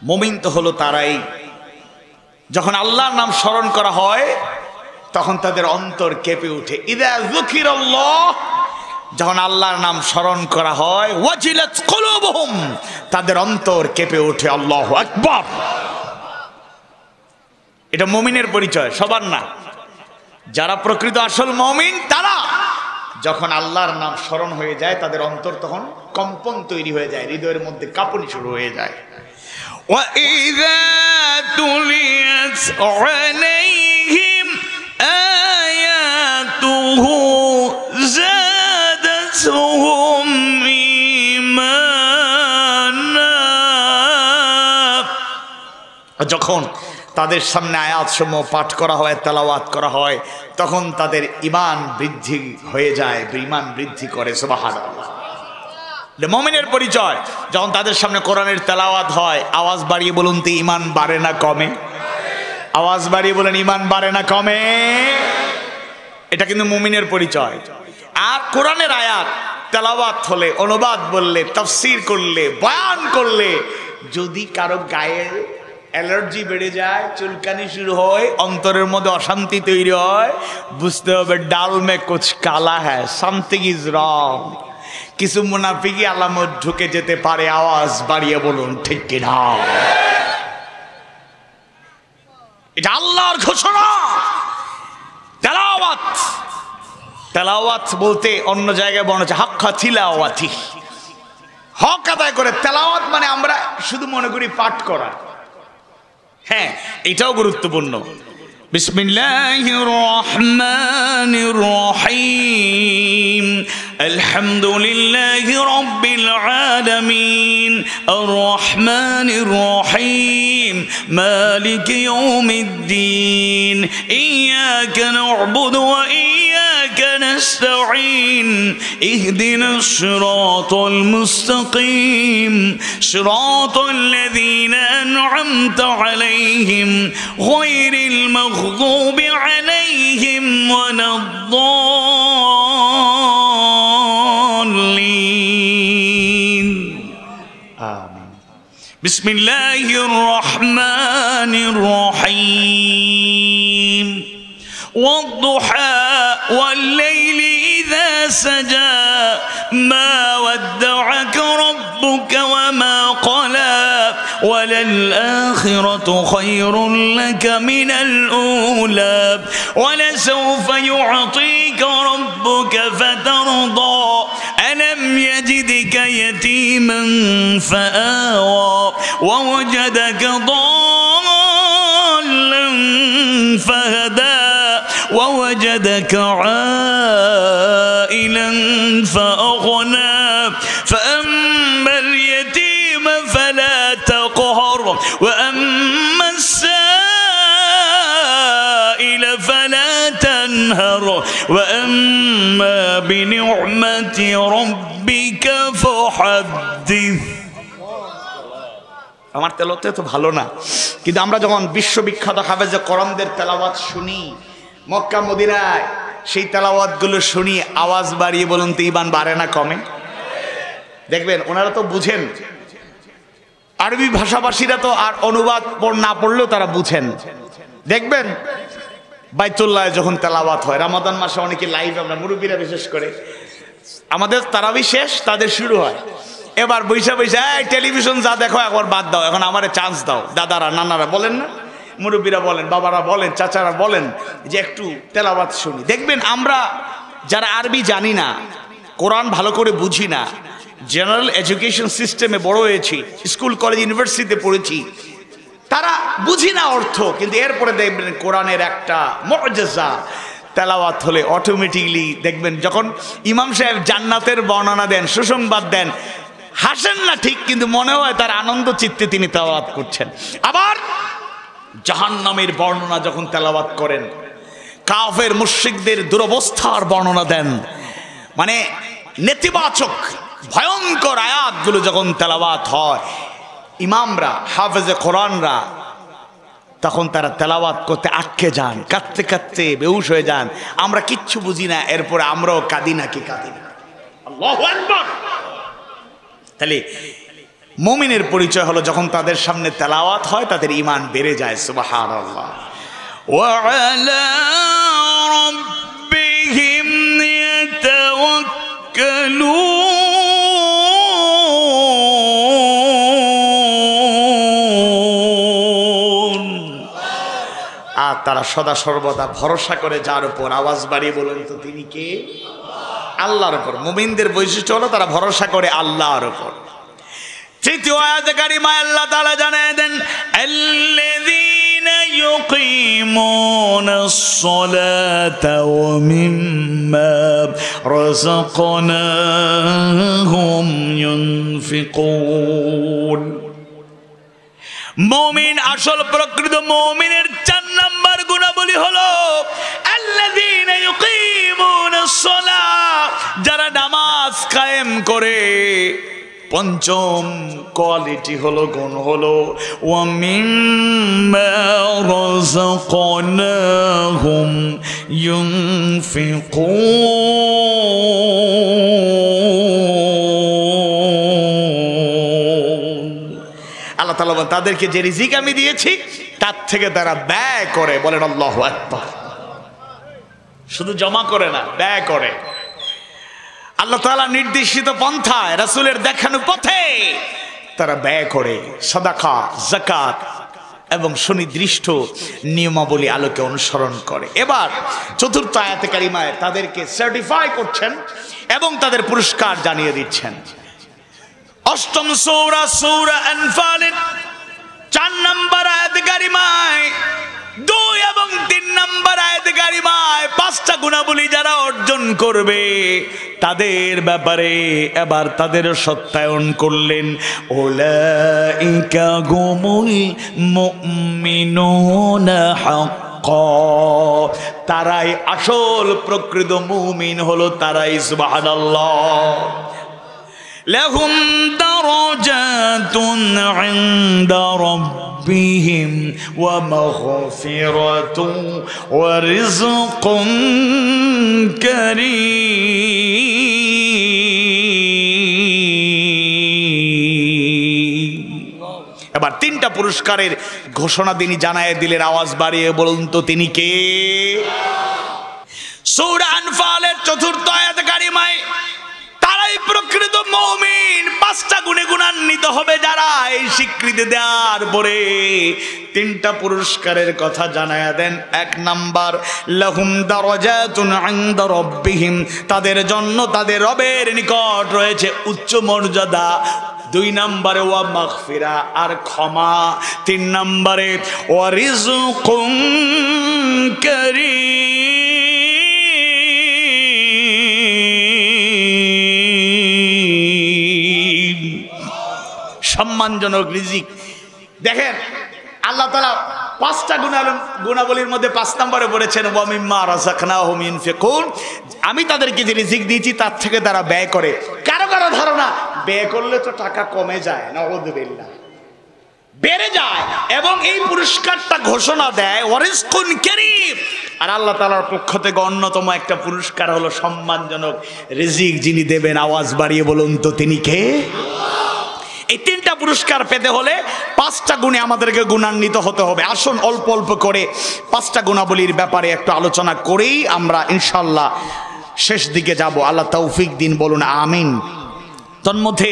মুমিন তো হলো তারাই যখন আল্লাহর নাম স্মরণ করা হয় তখন তাদের অন্তর কেঁপে ওঠে। ইযা যুকিরাল্লাহ, যখন আল্লাহর নাম স্মরণ করা হয়, ওয়াজিলাত কুলুবুহুম, তাদের অন্তর কেঁপে ওঠে। আল্লাহু আকবার। এটা মুমিনের পরিচয়, সবার না। যারা প্রকৃত আসল মুমিন তারা যখন আল্লাহর নাম স্মরণ হয়ে যায় তাদের অন্তর তখন কম্পন তৈরি হয়ে যায়, হৃদয়ের মধ্যে কাঁপুনি শুরু হয়ে যায়। وَإِذَا تُلِيَتْ عَلَيْهِمْ آيَاتُهُ زَادَتْهُمْ إِيمَانًا। যখন তাদের সামনে আয়াতসমূহ পাঠ করা হয়, তেলাওয়াত করা হয়, তখন তাদের ঈমান বৃদ্ধি হয়ে যায়, ঈমান বৃদ্ধি করে। সুবহানাল্লাহ। মুমিনের পরিচয়, যখন তাদের সামনে কোরআনের তেলাওয়াত হয়, আওয়াজ বাড়িয়ে বলুন তো ঈমান বাড়ে না কমে? আওয়াজ বাড়িয়ে বলেন ঈমান বাড়ে না কমে? এটা কিন্তু মুমিনের পরিচয়। আর কোরআনের আয়াত তেলাওয়াত হলে, অনুবাদ বললে, তাফসীর করলে, বয়ান করলে যদি কারো গায়ে অ্যালার্জি বেড়ে যায়, চুলকানি শুরু হয়, অন্তরের মধ্যে অশান্তি তৈরি হয়, বুঝতে হবে ডাল মে কুছ কালা হ্যায়, সামথিং ইজ রং। কিছু মুনাফিকি আলামত ঢুকে যেতে পারে। আওয়াজ বাড়িয়ে বলুন ঠিক কিনা? এটা আল্লাহর ঘোষণা। তেলাওয়াত, তেলাওয়াত বলতে অন্য জায়গায় বলা হচ্ছে হাক্কা তিলাওয়াতি, হক আদায় করে। তেলাওয়াত মানে আমরা শুধু মনে করি পাঠ করা, হ্যাঁ এটাও গুরুত্বপূর্ণ। বিসমিল্লাহির রহমানির রহিম। আলহামদুলিল্লাহি রাব্বিল আলামিন আর রহমানির রহিম মালিকি ইয়াউমিদ্দিন ইয়াকা না'বুদু ওয়া ইয়াকা নাস্তাঈন ইহদিনাস সিরাতাল মুস্তাকিম সিরাতাল লাযীনা আন'আমতা আলাইহিম গায়রিল মাগযুবি আলাইহিম ওয়ালাদ-দাল্লিন। আমিন। বিসমিল্লাহির রহমানির রহিম। ওয়াদ-দুহা ওয়াল-লাইলি ইযা সাজা মা ওয়াদ্দা'আকা রাব্বুকা ওয়া মা ক্বালা ওয়ালাল-আখিরাতু খায়রুল লাকা মিনাল উলা ওয়ালাসাউফা ইউ'তিকা রাব্বুকা ফাতারদা আলাম ইয়াজিদকা ইয়াতীমান ফাআওয়া ওয়া ওয়াজাদাকা দাল্লান ফাহাদা ওয়া ওয়াজাদাকা আইলান ফাআগনা فأما اليتيم فلا تقهر وأما السائل فلا تنهر وأما بنعمة ربك فحدث আমার তেলাওয়াত তো ভালো না, কিন্তু আমরা যখন বিশ্ববিখ্যাত হাফেজে কোরআনদের তেলাওয়াত শুনি মক্কা মদিনায়, সেই তেলাওয়াতগুলো শুনি, আওয়াজ বাড়িয়ে বলুন তো ঈমান বাড়ে না কমে? দেখবেন ওনারা তো বুঝেন, আরবি ভাষাভাষীরা তো আর অনুবাদ না পড়লেও তারা বুঝেন। দেখবেন বাইতুল্লাহ যখন তেলাওয়াত হয়, রমাদান মাসে অনেকে লাইভ, আমরা মুরব্বীরা বিশেষ করে, আমাদের তারাবি শেষ, তাদের শুরু হয়। এবার বৈশা বৈশা টেলিভিশন যা দেখো একবার বাদ দাও, এখন আমারে চান্স দাও। দাদারা নানারা বলেন না, মুরব্বীরা বলেন, বাবারা বলেন, চাচারা বলেন যে একটু তেলাওয়াত শুনি। দেখবেন আমরা যারা আরবি জানি না, কোরআন ভালো করে বুঝি না, জেনারেল এডুকেশন সিস্টেমে বড় হয়েছি, স্কুল কলেজ ইউনিভার্সিটিতে পড়েছি, তারা বুঝি না অর্থ, কিন্তু এরপরে দেখবেন কোরআনের একটা মুআজিজা তেলাওয়াত হলে অটোমেটিকলি দেখবেন যখন ইমাম সাহেব জান্নাতের বর্ণনা দেন, সুসংবাদ দেন, হাসেন না ঠিক, কিন্তু মনে হয় তার আনন্দ চিত্তে তিনি তেলাওয়াত করছেন। আবার জাহান্নামের বর্ণনা যখন তেলাওয়াত করেন, কাফের মুশরিকদের দুরবস্থার বর্ণনা দেন, মানে নেতিবাচক ভয়ঙ্কর আয়াতগুলো যখন তেলাওয়াত হয়, ইমামরা হাফেজে কোরআনরা তখন তারা তেলাওয়াত করতে আটকে যান, কাঁদতে কাঁদতে বেহুশ হয়ে যান। আমরা কিচ্ছু বুঝি না, এরপরে আমরাও কাঁদি নাকি কাঁদি না। আল্লাহু আকবার। তাহলে মুমিনের পরিচয় হলো যখন তাদের সামনে তেলাওয়াত হয় তাদের ঈমান বেড়ে যায়। সুবহানাল্লাহ। ওয়া আলা রাব্বিহিম ইয়াতাওয়াক্কালুন। আর তারা সদা সর্বদা ভরসা করে যার উপর। আওয়াজ বাড়িয়ে বলুন তো তিনি কে? আল্লাহর উপর। মুমিনদের বৈশিষ্ট্য হলো তারা ভরসা করে আল্লাহর উপর। তৃতীয় আয়াতে কারিমায় আল্লাহ তাআলা জানিয়ে দেন, আল্লাযীনা ইউকিমুনাস সালাতা ওয়া মিম্মা রাযাকনাহুম ইউনফিকুন। মুমিন, আসল প্রকৃত মুমিনের 4 নাম্বার গুণাবলী হলো আল্লাযীনা ইউকিমুনাস সালাত, যারা নামাজ কায়েম করে। পঞ্চম কোয়ালিটি হলো, গুণ হলো ওয়া মিম্মা রাযাকনাহুম ইউনফিকুন। আল্লাহ তাআলা তাদেরকে যে রিজিক আমি দিয়েছি তার থেকে তারা ব্যয় করে। বলেন আল্লাহু আকবার। শুধু জমা করে না, ব্যয় করে। আল্লাহ তাআলা নির্দেশিত পন্থায়, রাসূলের দেখানো পথে তারা ব্যয় করে। সাদাকা, যাকাত এবং সুনির্দিষ্ট নিয়মাবলী আলোকে অনুসরণ করে। এবার চতুর্থ আয়াতে কারিমায় তাদেরকে সার্টিফাই করছেন এবং তাদের পুরস্কার জানিয়ে দিচ্ছেন। অষ্টম সূরা সূরা আনফালের 4 নম্বর আয়াতে কারিমায়, 2 এবং 3 নম্বর আয়াতে কারিমায় 5টা গুণাবলী যারা অর্জন করবে তাদের ব্যাপারে এবার তাদের সত্যায়ন করলেন। উলাইকা হুমুল মুমিনুনা হাক্কা, তারাই আসল প্রকৃত মুমিন হলো তারাই। সুবহানাল্লাহ। লাহুম দারাজাতুন ইনদা রাব্বিহিম ওয়া মাগফিরাতুন ওয়া রিজকুন কারীম। এবার 3টা পুরস্কারের ঘোষণা তিনি জানায় দিলেন। আওয়াজ বাড়িয়ে বলুন তো তিনি কে? সূরা আনফালের 4র্থ আয়াত কারিমায় তারাই প্রকৃত মুমিন। 5টা গুণে গুণান্বিত গুণান্বিত হবে যারা। এই স্বীকৃতি দেওয়ার পরে তিনটা পুরস্কারের কথা জানায়া দেন। 1 নাম্বার, লাহুম দারাজাতুন ইনদা রাব্বিহিম, তাদের জন্য তাদের রবের নিকট রয়েছে উচ্চ মর্যাদা। 2 নম্বরে ওয়া মাগফিরা, আর ক্ষমা। 3 নম্বরে ওয়া রিজকুন কারীম, সম্মানজনক রিজিক। দেখেন আল্লাহ তাআলা 5টা গুণাবলীর মধ্যে 5 নম্বরে বলেছেন ওয়া মিম্মা রাযাকনাহুম ইউনফিকুন, আমি তাদেরকে যে রিজিক দিয়েছি তার থেকে তারা ব্যয় করে। কারো কারো ধারণা ব্যয় করলে তো টাকা কমে যায়, নাউযুবিল্লাহ, বেড়ে যায়। এবং এই পুরস্কারটা ঘোষণা দেয় ওয়ারিজকুন কারীম। আর আল্লাহ তাআলার পক্ষ থেকে অন্যতম একটা পুরস্কার হলো সম্মানজনক রিজিক যিনি দেবেন। আওয়াজ বাড়িয়ে বলুন তো তিনি কে? এই 3টা পুরস্কার পেতে হলে 5টা গুণে আমাদেরকে গুণান্বিত হতে হবে। আসুন অল্প অল্প করে 5টা গুণাবলীর ব্যাপারে একটু আলোচনা করেই আমরা ইনশাআল্লাহ শেষ দিকে যাব। আল্লাহ তৌফিক দিন, বলুন আমিন। তন্মধ্যে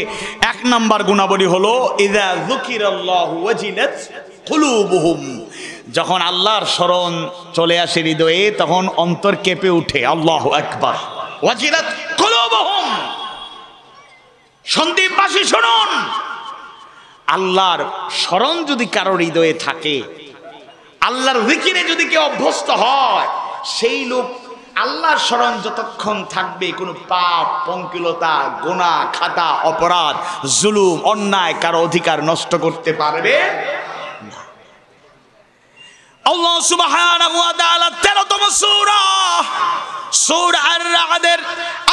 1 নাম্বার গুণাবলী হলো ইযা যুকিরাল্লাহু ওয়াজিলাত কুলুবুহুম, যখন আল্লাহর স্মরণ চলে আসে হৃদয়ে তখন অন্তর কেঁপে ওঠে। আল্লাহু আকবার। ওয়াজিলাত কুলুবুহুম, সন্দীপবাসী শুনুন, আল্লাহর স্মরণ যদি কারোর হৃদয়ে থাকে, আল্লাহর জিকিরে যদি কেউ অভ্যস্ত হয়, সেই লোক আল্লাহর স্মরণ যতক্ষণ থাকবে কোনো পাপ, পঙ্কিলতা, গুনাহ, খাতা, অপরাধ, জুলুম, অন্যায় কারো অধিকার নষ্ট করতে পারবে না। আল্লাহ সুবহানাহু ওয়া তাআলা 13তম সূরা আর-রা'দের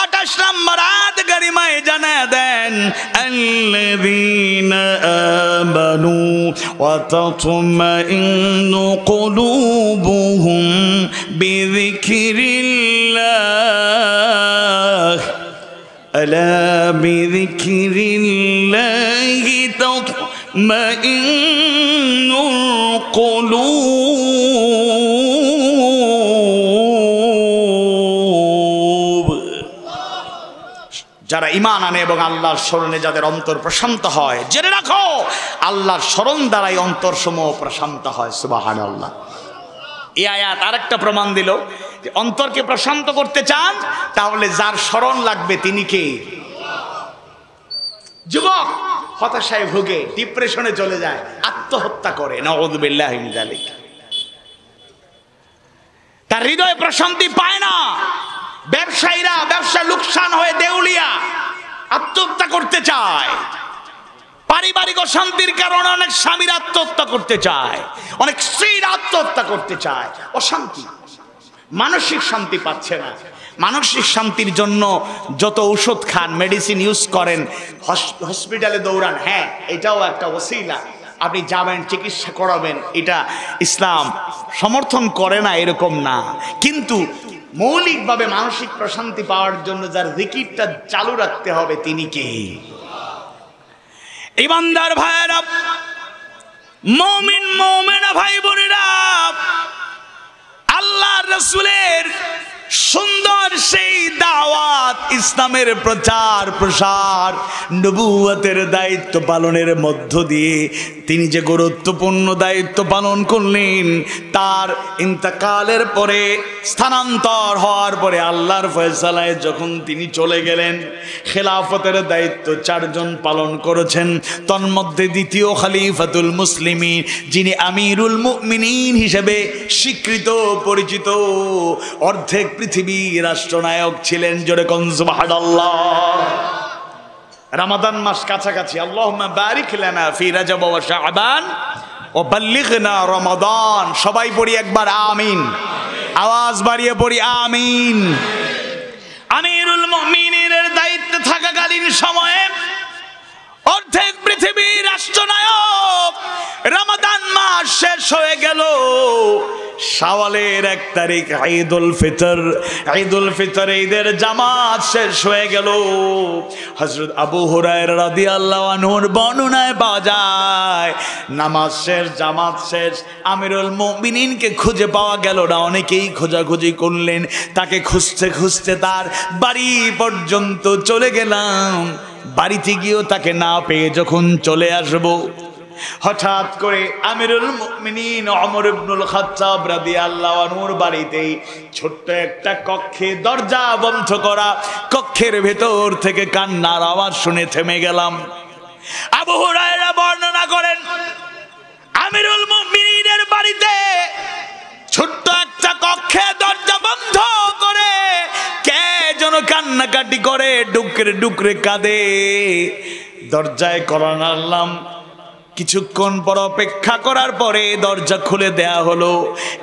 28 নম্বর আয়াত কারিমায় জানায় দেন আল্লাযীনা আমানু ওয়া তাতমাইন্নু কুলুবুহুম বিযিকরিল্লাহ আলা বিযিকরিল্লাহি তাতমাইন্নুল কুলুব। যারা ঈমান আনে এবং আল্লাহর স্মরণে যাদের অন্তর প্রশান্ত হয়, জেনে রাখো আল্লাহর স্মরণ দ্বারাই অন্তরসমূহ প্রশান্ত হয়। সুবহানাল্লাহ। এই আয়াত আরেকটা প্রমাণ দিল যে অন্তরকে প্রশান্ত করতে চান তাহলে যার স্মরণ লাগবে তিনি কে? যুবক হতাশায় ভোগে, ডিপ্রেশনে চলে যায়, আত্মহত্যা করে, নাউযুবিল্লাহি মিন যালিক। তার হৃদয়ে প্রশান্তি পায় না। ব্যবসায়ীরা ব্যবসা লোকসান হয়ে দেউলিয়া, আত্মহত্যা করতে চায়। পারিবারিক অশান্তির কারণে অনেক স্বামীর আত্মহত্যা করতে চায়, অনেক স্ত্রীর আত্মহত্যা করতে চায়। অশান্তি, মানসিক শান্তি পাচ্ছে না। মানসিক শান্তির জন্য যত ঔষধ খান, মেডিসিন ইউজ করেন, হসপিটালে দৌড়ান, হ্যাঁ এটাও একটা ওসিলা, আপনি যাবেন চিকিৎসা করাবেন, এটা ইসলাম সমর্থন করে না এরকম না। কিন্তু মৌলিকভাবে মানসিক প্রশান্তি পাওয়ার জন্য যার জিকিরটা চালু রাখতে হবে তিনি কে? ইমানদার ভাইয়েরা, মুমিন মুমিনা ভাই বোনেরা, আল্লাহর রাসূলের সুন্দর সেই দাওয়াত, ইসলামের প্রচার প্রসার, নবুয়তের দায়িত্ব পালনের মধ্য দিয়ে তিনি যে গুরুত্বপূর্ণ দায়িত্ব পালন করলেন, তার ইন্তেকালের পরে, স্থানান্তর হওয়ার পরে আল্লাহর ফয়সালায় যখন তিনি চলে গেলেন, খেলাফতের দায়িত্ব 4 জন পালন করেছেন। তন্মধ্যে দ্বিতীয় খলিফাতুল মুসলিমিন, যিনি আমিরুল মুমিনিন হিসেবে স্বীকৃত পরিচিত, অর্ধেক পৃথিবীর রাষ্ট্রনায়ক ছিলেন। জোরে কোন সুবহানাল্লাহ। রমাদান মাস কাছাকাছি, আল্লাহুম্মা বারিক লানা ফি রাজব ওয়া শাবান ওয়া বাল্লিগনা রমাদান। সবাই পড়ি একবার আমিন, আওয়াজ বাড়িয়ে পড়ি আমিন। আমিরুল মুমিনিনের দায়িত্বে থাকাকালীন সময়ে অর্ধেক পৃথিবীর রাষ্ট্রনায়ক, রমাদান মাস শেষ হয়ে গেল, শাওয়ালের 1 তারিখ ঈদুল ফিতর ঈদের জামাত শেষ হয়ে গেল। হযরত আবু হুরায়রা রাদিয়াল্লাহু আনহুর বর্ণনায় পাওয়া যায়, নামাজ শেষ, জামাত শেষ, আমিরুল মুমিনিনকে খুঁজে পাওয়া গেল না। অনেকেই খোঁজাখুঁজি করলেন, তাকে খুঁজতে খুঁজতে তার বাড়ি পর্যন্ত চলে গেলাম। বাড়িতে গিয়েও তাকে না পেয়ে যখন চলে আসব, হঠাৎ করে আমিরুল মুমিনিন ওমর ইবনুল খাত্তাব রাদিয়াল্লাহু আনহুর বাড়িতেই ছোট্ট একটা কক্ষে, দরজা বন্ধ করা কক্ষের ভেতর থেকে কান্নার আওয়াজ শুনে থেমে গেলাম। আবু হুরায়রা বর্ণনা করেন, আমিরুল মুমিনিনের বাড়িতে ছোট্ট একটা কক্ষে দরজা বন্ধ করে কে যেন কান্নাকাটি করে, ডুকরে ডুকরে কাঁদে। দরজায় কড়া নাড়লাম, কিছুক্ষণ পর অপেক্ষা করার পরে দরজা খুলে দেয়া হলো।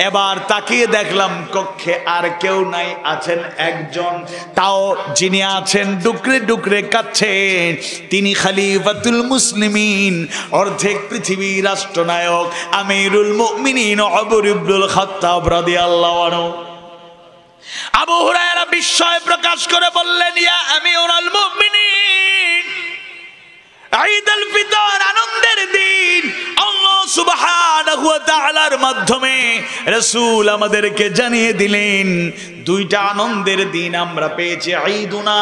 এবার তাকিয়ে দেখলাম কক্ষে আর কেউ নাই, আছেন একজন, তাও যিনি আছেন ডুকরে ডুকরে কাঁদছেন তিনি খলিফাতুল মুসলিমিন, অর্ধেক পৃথিবীর রাষ্ট্রনায়ক আমিরুল মুমিনিন ওমর ইবনুল খাত্তাব রাদিয়াল্লাহু আনহু। আবু হুরায়রা বিস্ময় প্রকাশ করে বললেন, ইয়া আমিরুল মুমিনিন, ঈদ আল ফিতর আনন্দের দিন, আল্লাহ সুবহানাহু ওয়া তাআলার মাধ্যমে রাসূল আমাদেরকে জানিয়ে দিলেন দুইটা আনন্দের দিন আমরা পেয়েছি। ঈদুনা,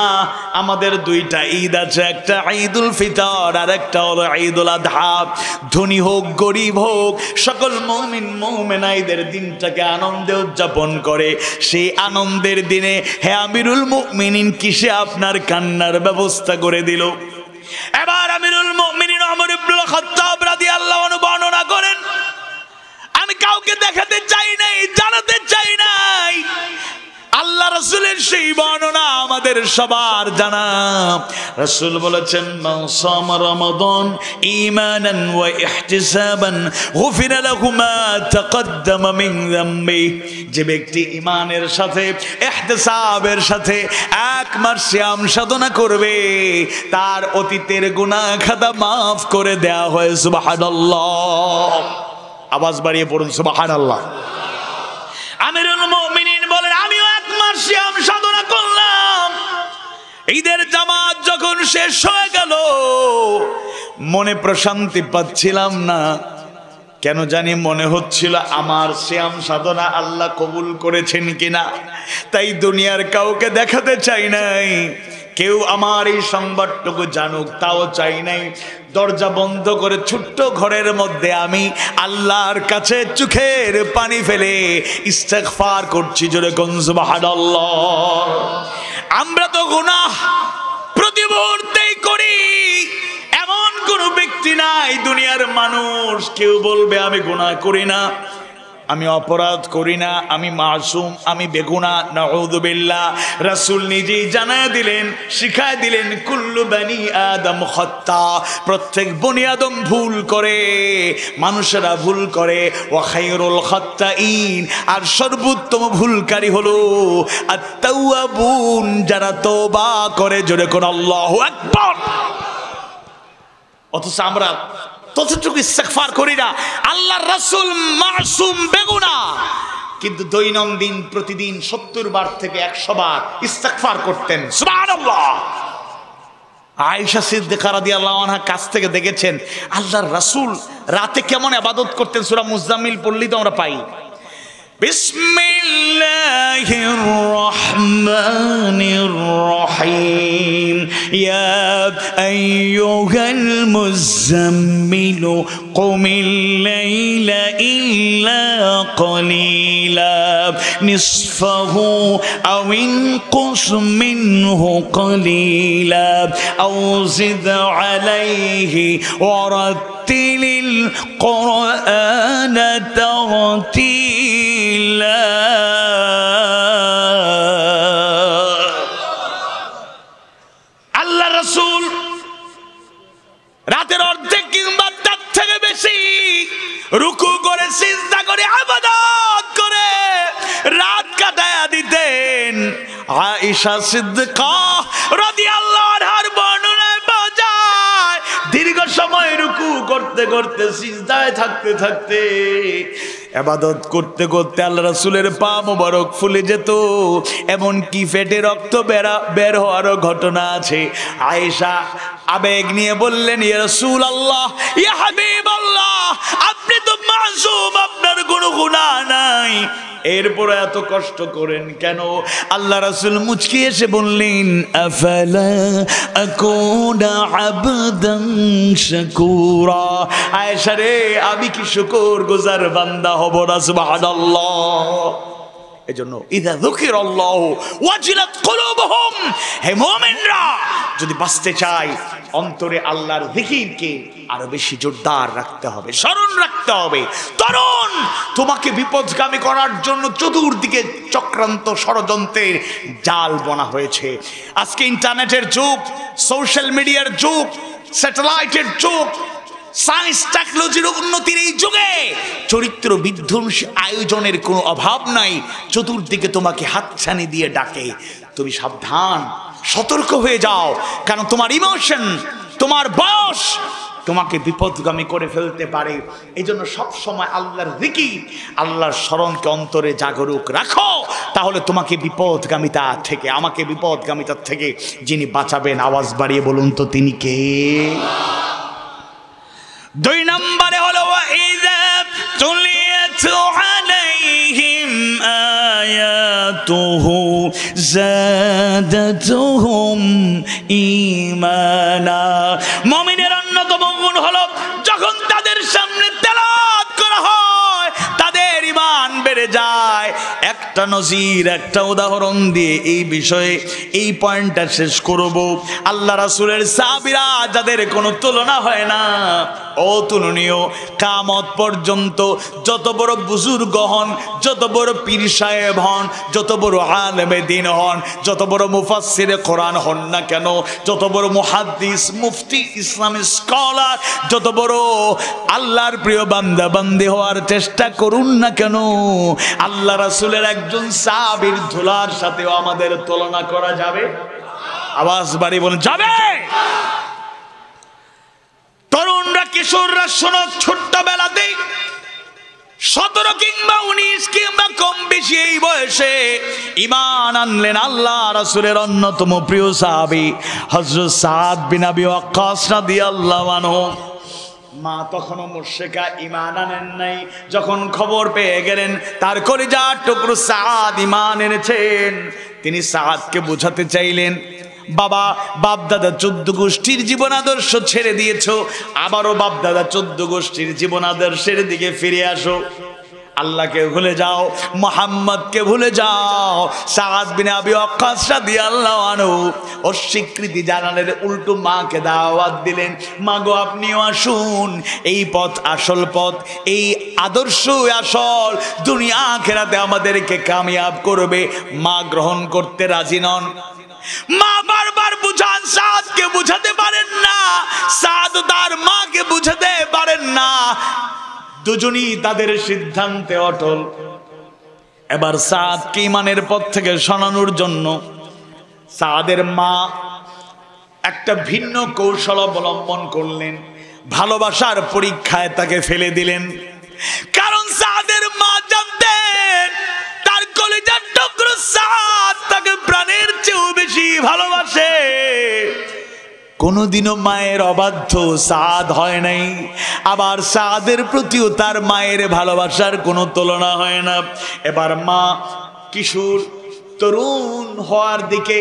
আমাদের দুইটা ঈদ আছে, একটা ঈদুল ফিতর আর একটা হলো ঈদুল আযহা। ধনী হোক গরিব হোক সকল মুমিন মুমিনা ঈদের দিনটাকে আনন্দে উদযাপন করে। সেই আনন্দের দিনে হে আমিরুল মুমিনিন কিসে আপনার কান্নার ব্যবস্থা করে দিল? এবার আমিরুল মুমিনিন ওমর ইবনুল খাত্তাব রাদিয়াল্লাহু আনহু বর্ণনা করেন, আমি কাউকে দেখাতে চাই নাই, জানাতে চাই নাই। আল্লাহ রাসূলের সেই বর্ণনা আমাদের সবার জানা। রাসূল বলেছেন, মান সামা রমাদান ঈমানান ওয়া ইহতিসাবান গুফিরা লাহু মা তাকদ্দামা মিন যামবি। যে ব্যক্তি ঈমানের সাথে ইহতিসাবের সাথে এক মাস সিয়াম সাধনা করবে তার অতীতের গুনাহ খাতা মাফ করে দেয়া হয়। সুবহানাল্লাহ, আওয়াজ বাড়িয়ে পড়ুন সুবহানাল্লাহ। আমিরুল মুমিনিন বলেন, আমিও এক মাস সিয়াম সাধনা করলাম। ঈদের জামাত যখন শেষ হয়ে গেল মনে প্রশান্তি পাচ্ছিলাম না, কেন জানি মনে হচ্ছিল আমার সিয়াম সাধনা আল্লাহ কবুল করেছেন কিনা। তাই দুনিয়ার কাউকে দেখাতে চাই নাই, কেউ আমার এই সংবাদটুকু জানুক তাও চাই নাই। দরজা বন্ধ করে ছোট্ট ঘরের মধ্যে আমি আল্লাহর কাছে চোখের পানি ফেলে ইস্তেগফার করছি, জোরে কোন সুবহানাল্লাহ। আমরা তো গুনাহ প্রতি মুহূর্তেই করি, এমন কোন ব্যক্তি নাই দুনিয়ার মানুষ কেউ বলবে আমি গুনাহ করি না, আমি অপরাধ করি না, আমি মাসুম, আমি বেগুনাহ, নাউযুবিল্লাহ। রাসূল নিজেই জানায় দিলেন, শিখায় দিলেন, কুল্লু বনি আদম খাত্তা, প্রত্যেক বনি আদম ভুল করে, মানুষেরা ভুল করে। ওয়া খায়রুল খাত্তাইন, আর সর্বোত্তম ভুলকারী হলো আত-তাওয়াবুন, যারা তওবা করে। জোরে কোন আল্লাহু আকবার। অথচ আমরা ততটুকু ইস্তেগফার করি না। আল্লাহর রাসূল মাসুম, বেগুনাহ, কিন্তু দৈনন্দিন প্রতিদিন 70 বার থেকে 100 বার ইস্তেগফার করতেন। সুবহানাল্লাহ। আয়েশা সিদ্দিকা রাদিয়াল্লাহু আনহা কাছ থেকে দেখেছেন আল্লাহর রাসূল রাতে কেমন ইবাদত করতেন। সূরা মুজাম্মিল পড়লেই তো আমরা পাই। বিসমিল্লাহির রহমানির রহিম, ইয়া আইয়ুহাল মুজাম্মিলু কুমিল লাইলা ইল্লা কলিলা নিসফাহু আও ইনকুস মিনহু কলিলা আও জিদ আলাইহি ওয়া রাত্তিলিল কুরআনা তারতিলা। আল্লাহ রাসূল রাতের অর্ধেক কিংবা তার থেকে বেশি রুকু করে সিজদা করে ইবাদত করে রাত কাটায়া দিতেন। আয়েশা সিদ্দিকা রাদিয়াল্লাহু আনহার বর্ণনায় পাওয়া যায় দীর্ঘ সময় রুকু করতে করতে সিজদায় থাকতে থাকতে ইবাদত করতে করতে আল্লাহ রাসূলের পা মোবারক ফুলে যেত, এমন কি পেটে রক্ত বের হওয়ারও ঘটনা আছে। আয়েশা আবেগ নিয়ে বললেন, ইয়া রাসূলুল্লাহ, ইয়া হাবিবাল্লাহ, আপনি তো মাসুম, আপনার কোনো গুনাহ নাই, এরপর এত কষ্ট করেন কেন? আল্লাহ রাসূল মুচকি এসে বললেন, আফালা আকুনা আবদান শাকুরা। আয়েশা রে, আমি কি শুকরগুজার বান্দা হব না? সুবহানাল্লাহ। এজন্য ইযা যুকিরাল্লাহু ওয়াজিলাত কুলুবুহুম, হে মুমিনরা, যদি বাঁচতে চাই অন্তরে আল্লাহর জিকিরকে আরো বেশি জোরদার রাখতে হবে, স্মরণ রাখতে হবে। তরুণ, তোমাকে বিপদগামী করার জন্য চতুর্দিকে চক্রান্ত ষড়যন্ত্রের জাল বোনা হয়েছে। আজকে ইন্টারনেটের যুগ, সোশ্যাল মিডিয়ার যুগ, স্যাটেলাইটের যুগ, সায়েন্স টেকনোলজির উন্নতির এই যুগে চরিত্র বিধ্বংসী আয়োজনের কোনো অভাব নাই। চতুর্দিকে তোমাকে হাতছানি দিয়ে ডাকে, তুমি সাবধান, সতর্ক হয়ে যাও, কারণ তোমার ইমোশন, তোমার বয়স তোমাকে বিপদগামী করে ফেলতে পারে। এই জন্য সবসময় আল্লাহর জিকির, আল্লাহর স্মরণকে অন্তরে জাগরুক রাখো, তাহলে তোমাকে বিপদগামিতা থেকে, আমাকে বিপদগামিতার থেকে যিনি বাঁচাবেন, আওয়াজ বাড়িয়ে বলুন তো তিনি কে? দুই নম্বরে হলো ওয়াইযা তুলিয়াতু আলাইহিম আয়াতুহু যাদাতুহুম ঈমানা। মুমিনের অন্যতম গুণ হলো যখন তাদের সামনে তেলাওয়াত করা হয় তাদের ঈমান বেড়ে যায়। একটা নজির, একটা উদাহরণ দিয়ে এই বিষয়ে এই পয়েন্টটা শেষ করব। আল্লাহ রাসূলের সাহাবীরা যাদের কোনো তুলনা হয় না, অতুলনীয়, কিয়ামত পর্যন্ত যত বড় বুজুর্গ হন, যত বড় পীর সাহেব হন, যত বড় আলেমে দ্বীন হন, যত বড় মুফাসসিরে কোরআন হন না কেন, যত বড় মুহাদ্দিস, মুফতি, ইসলামিক স্কলার, যত বড় আল্লাহর প্রিয় বান্দা বান্দি হওয়ার চেষ্টা করুন না কেন, আল্লাহ রাসূলের একজন সাহাবীর ধুলার সাথেও আমাদের তুলনা করা যাবে? আওয়াজ বাড়ি বলেন, যাবে? তরুণরা, কিশোররা, শোনো, ছোট্টবেলাতেই 17 কিংবা 19 কিংবা কম বেশি এই বয়সে ঈমান আনলেন আল্লাহ রাসূলের অন্যতম প্রিয় সাহাবী হযরত সাদ বিন আবি ওয়াক্কাস রাদিয়াল্লাহু আনহু। মা তখনও মুশরিকা, ঈমান আনেন নাই। যখন খবর পেয়ে গেলেন তার কলিজার টুকরো সাদ ঈমান এনেছেন, তিনি সাদকে বোঝাতে চাইলেন, বাবা, বাপ দাদা 14 গোষ্ঠীর জীবন আদর্শ ছেড়ে দিয়েছো, আবারও বাপ দাদা 14 গোষ্ঠীর জীবন আদর্শের দিকে ফিরে আসো। আল্লাহকে ভুলে যাও, মুহাম্মদকে ভুলে যাও। সাদ বিন আবি ওয়াক্কাস রাদিয়াল্লাহু আনহু অস্বীকৃতি জানালেন, উল্টো মাকে দাওয়াত দিলেন, মা গো, আপনিও আসুন, এই পথ আসল পথ, এই আদর্শ আসল, দুনিয়া আখিরাতে আমাদেরকে কামিয়াব করবে। মা গ্রহণ করতে রাজি নন। মা বারবার বুঝান, সাদকে বুঝাতে পারেন না, সাদ তার মাকে বুঝাতে পারেন না, দুজনই তাদের সিদ্ধান্তে অটল। এবার সাদকে ঈমানের পথ থেকে সরানোর জন্য সাদের মা একটা ভিন্ন কৌশল অবলম্বন করলেন, ভালোবাসার পরীক্ষায় তাকে ফেলে দিলেন। কারণ সাদের মা জানতেন তার কলিজার টুকরো সাদ তাকে প্রাণের চেয়েও বেশি ভালোবাসে। কোনোদিনও মায়ের অবাধ্য সাদ হয় নাই, আবার সাদের প্রতিও তার মায়ের ভালোবাসার কোনো তুলনা হয় না। এবার মা কিশোর তরুণ হওয়ার দিকে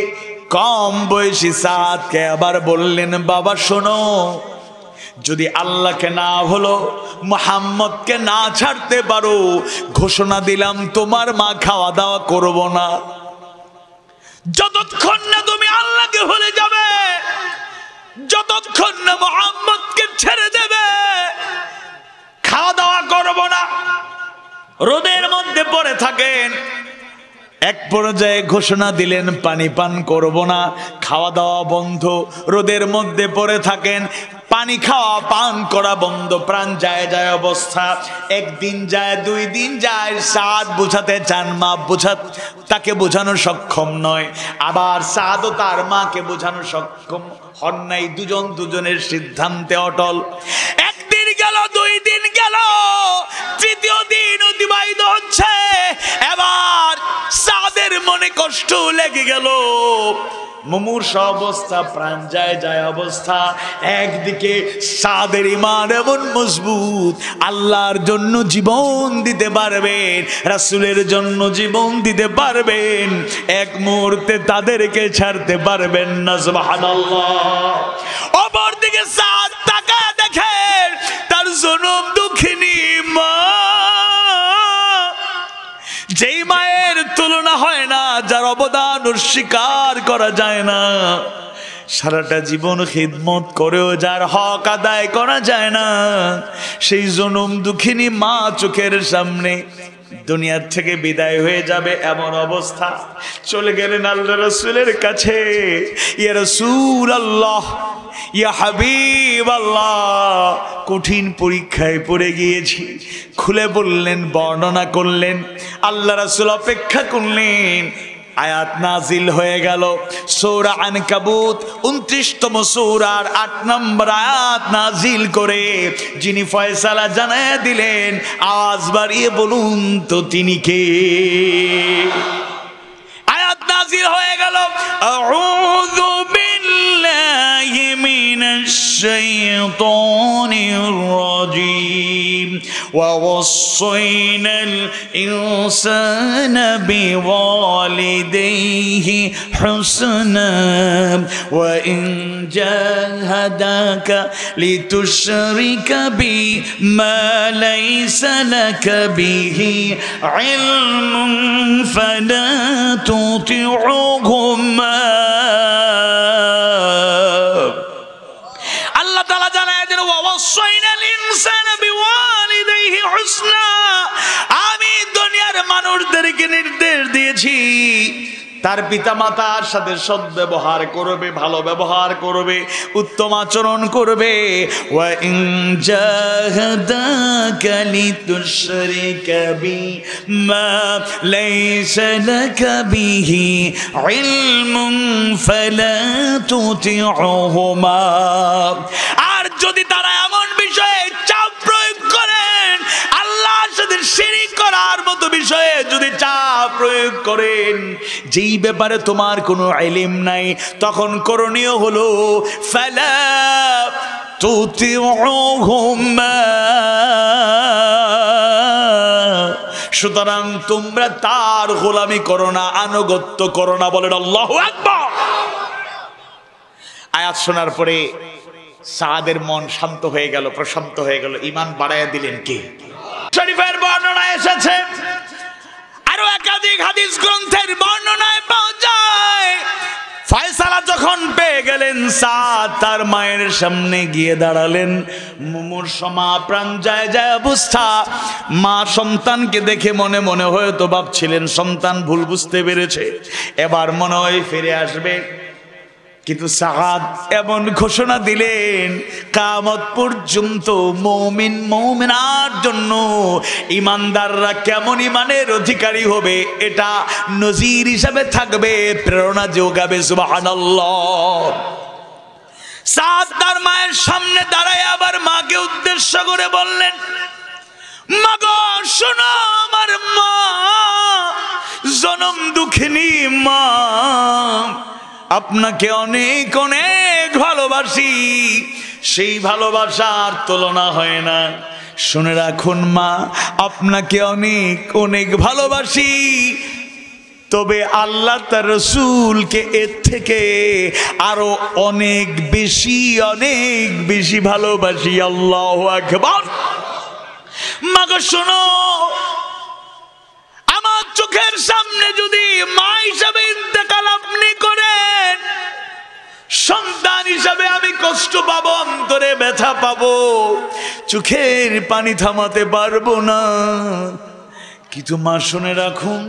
কম বয়সী সাদকে আবার বললেন, বাবা শোনো, যদি আল্লাহকে না হলো, মুহাম্মদকে না ছাড়তে পারো, ঘোষণা দিলাম তোমার মা খাওয়া দাওয়া করব না। যতক্ষণ না তুমি আল্লাহকে ভুলে যাবে, যতক্ষণ না মুহাম্মদকে ছেড়ে দেবে, খাওয়া দাওয়া করব না। রোদের মধ্যে পড়ে থাকেন, এক পর্যায়ে ঘোষণা দিলেন পানি পান করব না, খাওয়া দাওয়া বন্ধ। রোদের মধ্যে পড়ে থাকেন, পানি খাওয়া পান করা বন্ধ, প্রাণ যায় যায় অবস্থা। একদিন যায়, 2 দিন যায়, সাদ বুঝাতে চান, মা তাকে বোঝানো সক্ষম নয়। আবার সাদও তার মাকে বোঝানো সক্ষম হন নাই, দুজন দুজনের সিদ্ধান্তে অটল। একদিন গেল, 2 দিন গেল, তৃতীয় দিন অতিবাহিত হচ্ছে। এবার সাদের মনে কষ্ট লেগে গেল, মুমূর্ষ অবস্থা, প্রাণ যায় যায় অবস্থা। একদিকে সাদের ঈমান এমন মজবুত, আল্লাহর জন্য জীবন দিতে পারবেন, রাসূলের জন্য জীবন দিতে পারবেন, এক মুহূর্তে তাদেরকে ছাড়তে পারবেন না। সুবহানাল্লাহ। অপরদিকে সাদ তাকায় দেখেন তার জনম দুঃখিনী মা, যেই মায়ের তুলনা হয় না, যার অবদান অস্বীকার করা যায় না, সারাটা জীবন খিদমত করেও যার হক আদায় করা যায় না, সেই জনম দুঃখিনী মা চোখের সামনে দুনিয়ার থেকে বিদায় হয়ে যাবে এমন অবস্থা। চলে গেলেন আল্লাহ রাসূলের কাছে। ইয়া রাসূলুল্লাহ, ইয়া হাবিবাল্লাহ, কঠিন পরীক্ষায় পড়ে গিয়েছি। খুলে বললেন, বর্ণনা করলেন। আল্লাহ রাসূল অপেক্ষা করলেন। আয়াত নাজিল হয়ে গেল সূরা আনকাবুত 29তম সূরার 8 নম্বর আয়াত নাজিল করে যিনি ফয়সালা জানায় দিলেন, আওয়াজ বাড়িয়ে বলুন তো তিনি কে? আয়াত নাজিল হয়ে গেল, আউযু বিল্লাহি মিনাশ শাইতানির রাজীম ওয়া ওয়াসাইনাল ইনসানা বিওয়ালিদাইহি হুসনা ওয়া ইন জাহাদাকা লিতুশরিকা বি মা লাইসা লাকা বিহি ইলমুন ফালা তুতিউহুমা। আল্লাহ তাআলা জানায় দেন, ওয়া ওয়াসাইনাল ইনসানা বিওয়ালিদাইহি হুসনা, আমি দুনিয়ার মানুষদেরকে নির্দেশ দিয়েছি তার পিতামাতার সাথে সদ্ব্যবহার করবে, ভালো ব্যবহার করবে, উত্তম আচরণ করবে। ওয়া ইন জাহাদাকা লিতুশরিকা বি মা লাইসা লাকা বিহি ইলমুন ফালা তুতিউহুমা। আর যদি তারা এমন বিষয়ে চাপ প্রয়োগ করেন, আল্লাহর সাথে শিরক করার মতো বিষয়ে যদি চাপ প্রয়োগ করেন, যেই ব্যাপারে তোমার কোনো ইলম নাই, তখন করণীয় হলো ফালা তুতিউহুমা, সুতরাং তোমরা তার গোলামি করো না, আনুগত্য করো না। বলেন আল্লাহু আকবার। আয়াত শোনার পরে সাদের মন শান্ত হয়ে গেল, প্রশান্ত হয়ে গেল। ঈমান বাড়ায়া দিলেন কে? শরীফের বর্ণনা এসেছে, আরো একাধিক হাদিস গ্রন্থের বর্ণনায় পাওয়া যায়, ফয়সালা যখন পেয়ে গেলেন, সাদ তার মায়ের সামনে গিয়ে দাঁড়ালেন। মুমূর্ষ মা, প্রাণ যায় যায় অবস্থা। মা সন্তানকে দেখে মনে মনে হয়তো ভাবছিলেন সন্তান ভুল বুঝতে পেরেছে, এবার মনে হয় ফিরে আসবে। কিন্তু সাদ এমন ঘোষণা দিলেন, কিয়ামত পর্যন্ত মুমিন মুমিনার জন্য ইমানদাররা কেমন ইমানের অধিকারী হবে এটা নজির হিসাবে থাকবে, প্রেরণা যোগাবে। সুবহানাল্লাহ। সাদ তার মায়ের সামনে দাঁড়ায় আবার মাকে উদ্দেশ্য করে বললেন, মা গো শোনো, আমার মা, জনম দুঃখিনী মা, আপনাকে অনেক অনেক ভালোবাসি, সেই ভালোবাসার তুলনা হয় না। শুনে রাখুন মা, আপনাকে অনেক অনেক ভালোবাসি, তবে আল্লাহ তার রাসূলকে এর থেকে আরো অনেক বেশি ভালোবাসি। আল্লাহু আকবার। মা গো শোনো, আমার চোখের সামনে যদি মা হিসাবে ইন্তেকাল আপনি করেন, সন্তান হিসাবে আমি কষ্ট পাবো, অন্তরে ব্যথা পাবো, চোখের পানি থামাতে পারবো না। কিন্তু মা শুনে রাখুন,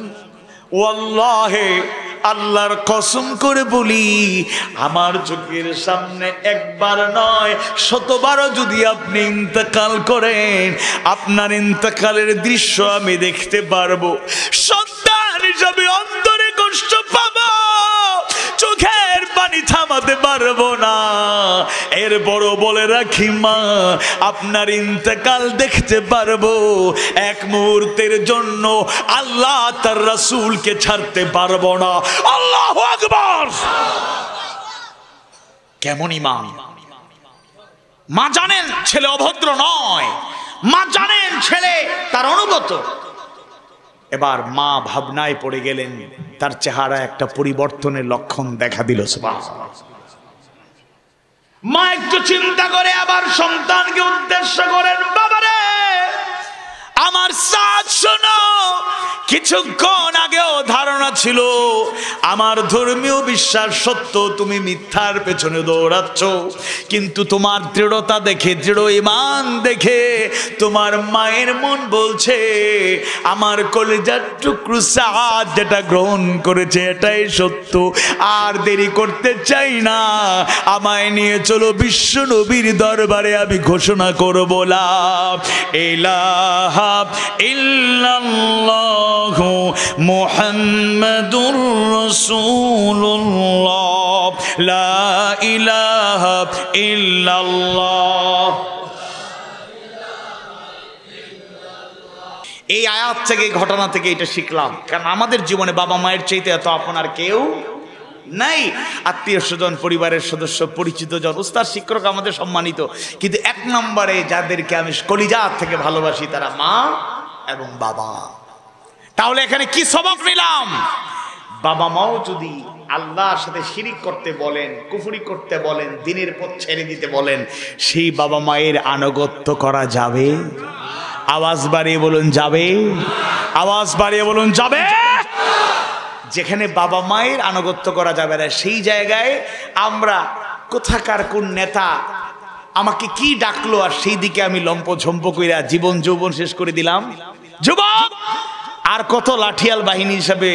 ওয়াল্লাহি আল্লাহর কসম করে বলি, আমার চোখের সামনে একবার নয় শতবারও যদি আপনি ইন্তেকাল করেন, আপনার ইন্তেকালের দৃশ্য আমি দেখতে পারবো। সন্তান হিসাবে অন্তরে কষ্ট পাবো, চোখের পানি থামাতে পারবো না। এর বড় বলে রাখি মা, আপনার ইন্তেকাল দেখতে পারবো, এক মুহূর্তের জন্য আল্লাহ তার রাসূলকে ছাড়তে পারবো না। আল্লাহু আকবার। কেমন ইমান! মা জানেন ছেলে অভদ্র নয়, মা জানেন ছেলে তার অনুগত। এবার মা ভাবনায় পড়ে গেলেন, তার চেহারা একটা পরিবর্তনের লক্ষণ দেখা দিল। সুবহানাল্লাহ। মা একটু চিন্তা করে আবার সন্তানকে উদ্দেশ্য করেন, বাবারে আমার সাথ শোনো, কিছুক্ষণ আগেও ধারণা ছিল আমার ধর্মীয় বিশ্বাস সত্য, তুমি মিথ্যার পেছনে দৌড়াচ্ছ, কিন্তু তোমার দৃঢ়তা দেখে, দৃঢ় ঈমান দেখে তোমার মায়ের মন বলছে আমার কলিজার টুকরো সাদ যেটা গ্রহণ করেছে এটাই সত্য, আর দেরি করতে চাই না, আমায় নিয়ে চলো বিশ্ব নবীর দরবারে, আমি ঘোষণা করব লা ইলাহা ইল্লাল্লাহু মুহাম্মাদুর রাসূলুল্লাহ, লা ইলাহা ইল্লাল্লাহ। এই আয়াত থেকে, ঘটনা থেকে এটা শিখলাম, কারণ আমাদের জীবনে বাবা মায়ের চাইতে এত আপনার কেউ নাই। আত্মীয় স্বজন, পরিবারের সদস্য, পরিচিত জন, উস্তাদ, শিক্ষক আমাদের সম্মানিত, কিন্তু এক নম্বরে যাদেরকে আমি কলিজার থেকে ভালোবাসি তারা মা এবং বাবা। তাহলে এখানে কি সবক নিলাম? বাবা মাও যদি আল্লাহর সাথে শিরিক করতে বলেন, কুফরি করতে বলেন, দ্বীনের পথ ছেড়ে দিতে বলেন, সেই বাবা মায়ের আনুগত্য করা যাবে? আওয়াজ বাড়িয়ে বলুন যাবে। আওয়াজ বাড়িয়ে বলুন যাবে। যেখানে বাবা মায়ের আনুগত্য করা যাবে না, সেই জায়গায় আমরা কোথাকার কোন নেতা আমাকে কি ডাকলো আর সেই দিকে আমি লম্প ঝম্প কইরা জীবন যৌবন শেষ করে দিলাম। যুবক, আর কত লাঠিয়াল বাহিনী হিসাবে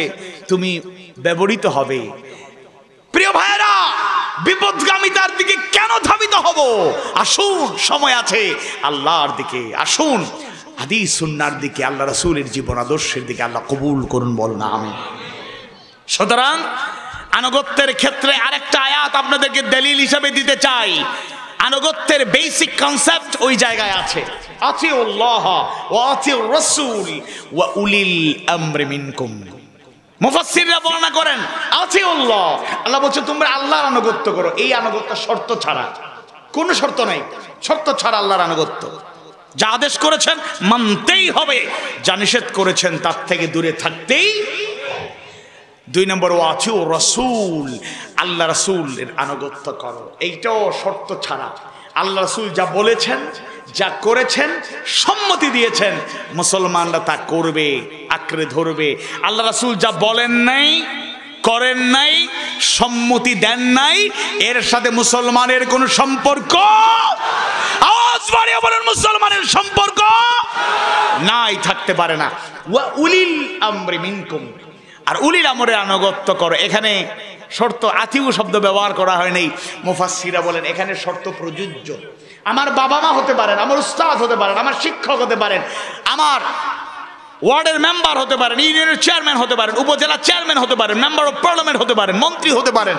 তুমি ব্যবহৃত হবে? প্রিয় ভাইরা, বিপদগামিতার দিকে কেন ধাবিত হব? আসুন, সময় আছে, আল্লাহর দিকে আসুন, হাদিস সুন্নাহর দিকে, আল্লাহ রাসূলের জীবন আদর্শের দিকে। আল্লাহ কবুল করুন, বল না আমিন। সুতরাং আনুগত্যের ক্ষেত্রে আরেকটা আয়াত আপনাদেরকে দলিল হিসেবে দিতে চাই। আনুগত্যের বেসিক কনসেপ্ট ওই জায়গায় আছে, আতিউল্লাহ ওয়া আতিউর রাসূল ওয়া উলিল আমরি মিনকুম। মুফাসসিররা বর্ণনা করেন আতিউল্লাহ, আল্লাহ বলছে তোমরা আল্লাহর আনুগত্য করো। এই আনুগত্য শর্ত ছাড়া, কোনো শর্ত নাই, শর্ত ছাড়া আল্লাহর আনুগত্য। যা আদেশ করেছেন মানতেই হবে, যা নিষেধ করেছেন তার থেকে দূরে থাকতেই। 2 নম্বর ওয়াতিউ রাসূল, আল্লাহ রাসূলের আনুগত্য করো। এইটাও শর্ত ছাড়া। আল্লাহ রাসূল যা বলেছেন, যা করেছেন, সম্মতি দিয়েছেন, মুসলমানরা তা করবে, আঁকড়ে ধরবে। আল্লাহ রাসূল যা বলেন নাই, করেন নাই, সম্মতি দেন নাই, এর সাথে মুসলমানের কোনো সম্পর্ক, আওয়াজ বাড়িয়ে বলেন, মুসলমানের সম্পর্ক নাই, থাকতে পারে না। ওয়া উলিল আমরি মিনকুম, আর উলিল আমরের আনুগত্য করো। এখানে শর্ত আতিউ শব্দ ব্যবহার করা হয় নাই। মুফাসসিররা বলেন এখানে শর্ত প্রযোজ্য। আমার বাবা মা হতে পারেন, আমার উস্তাদ হতে পারেন, আমার শিক্ষক হতে পারেন, আমার ওয়ার্ডের মেম্বার হতে পারেন, ইউনিয়নের চেয়ারম্যান হতে পারেন, উপজেলার চেয়ারম্যান হতে পারেন, মেম্বার অফ পার্লামেন্ট হতে পারেন, মন্ত্রী হতে পারেন,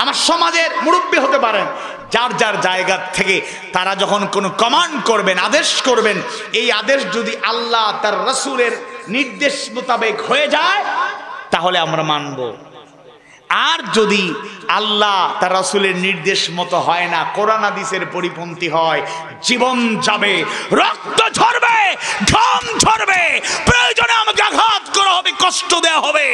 আমার সমাজের মুরব্বী হতে পারেন। যার যার জায়গা থেকে তারা যখন কোনো কমান্ড করবেন, আদেশ করবেন, এই আদেশ যদি আল্লাহ তার রাসূলের নির্দেশ মোতাবেক হয়ে যায় তাহলে আমরা মানব। আর যদি আল্লাহ তার রাসূলের নির্দেশ মতো হয় না, কোরআন হাদিসের পরিপন্থী হয়, জীবন যাবে, রক্ত ঝরবে, ঘাম ঝরবে, প্রয়োজনে আমাকে আঘাত করা হবে, কষ্ট দেওয়া হবে,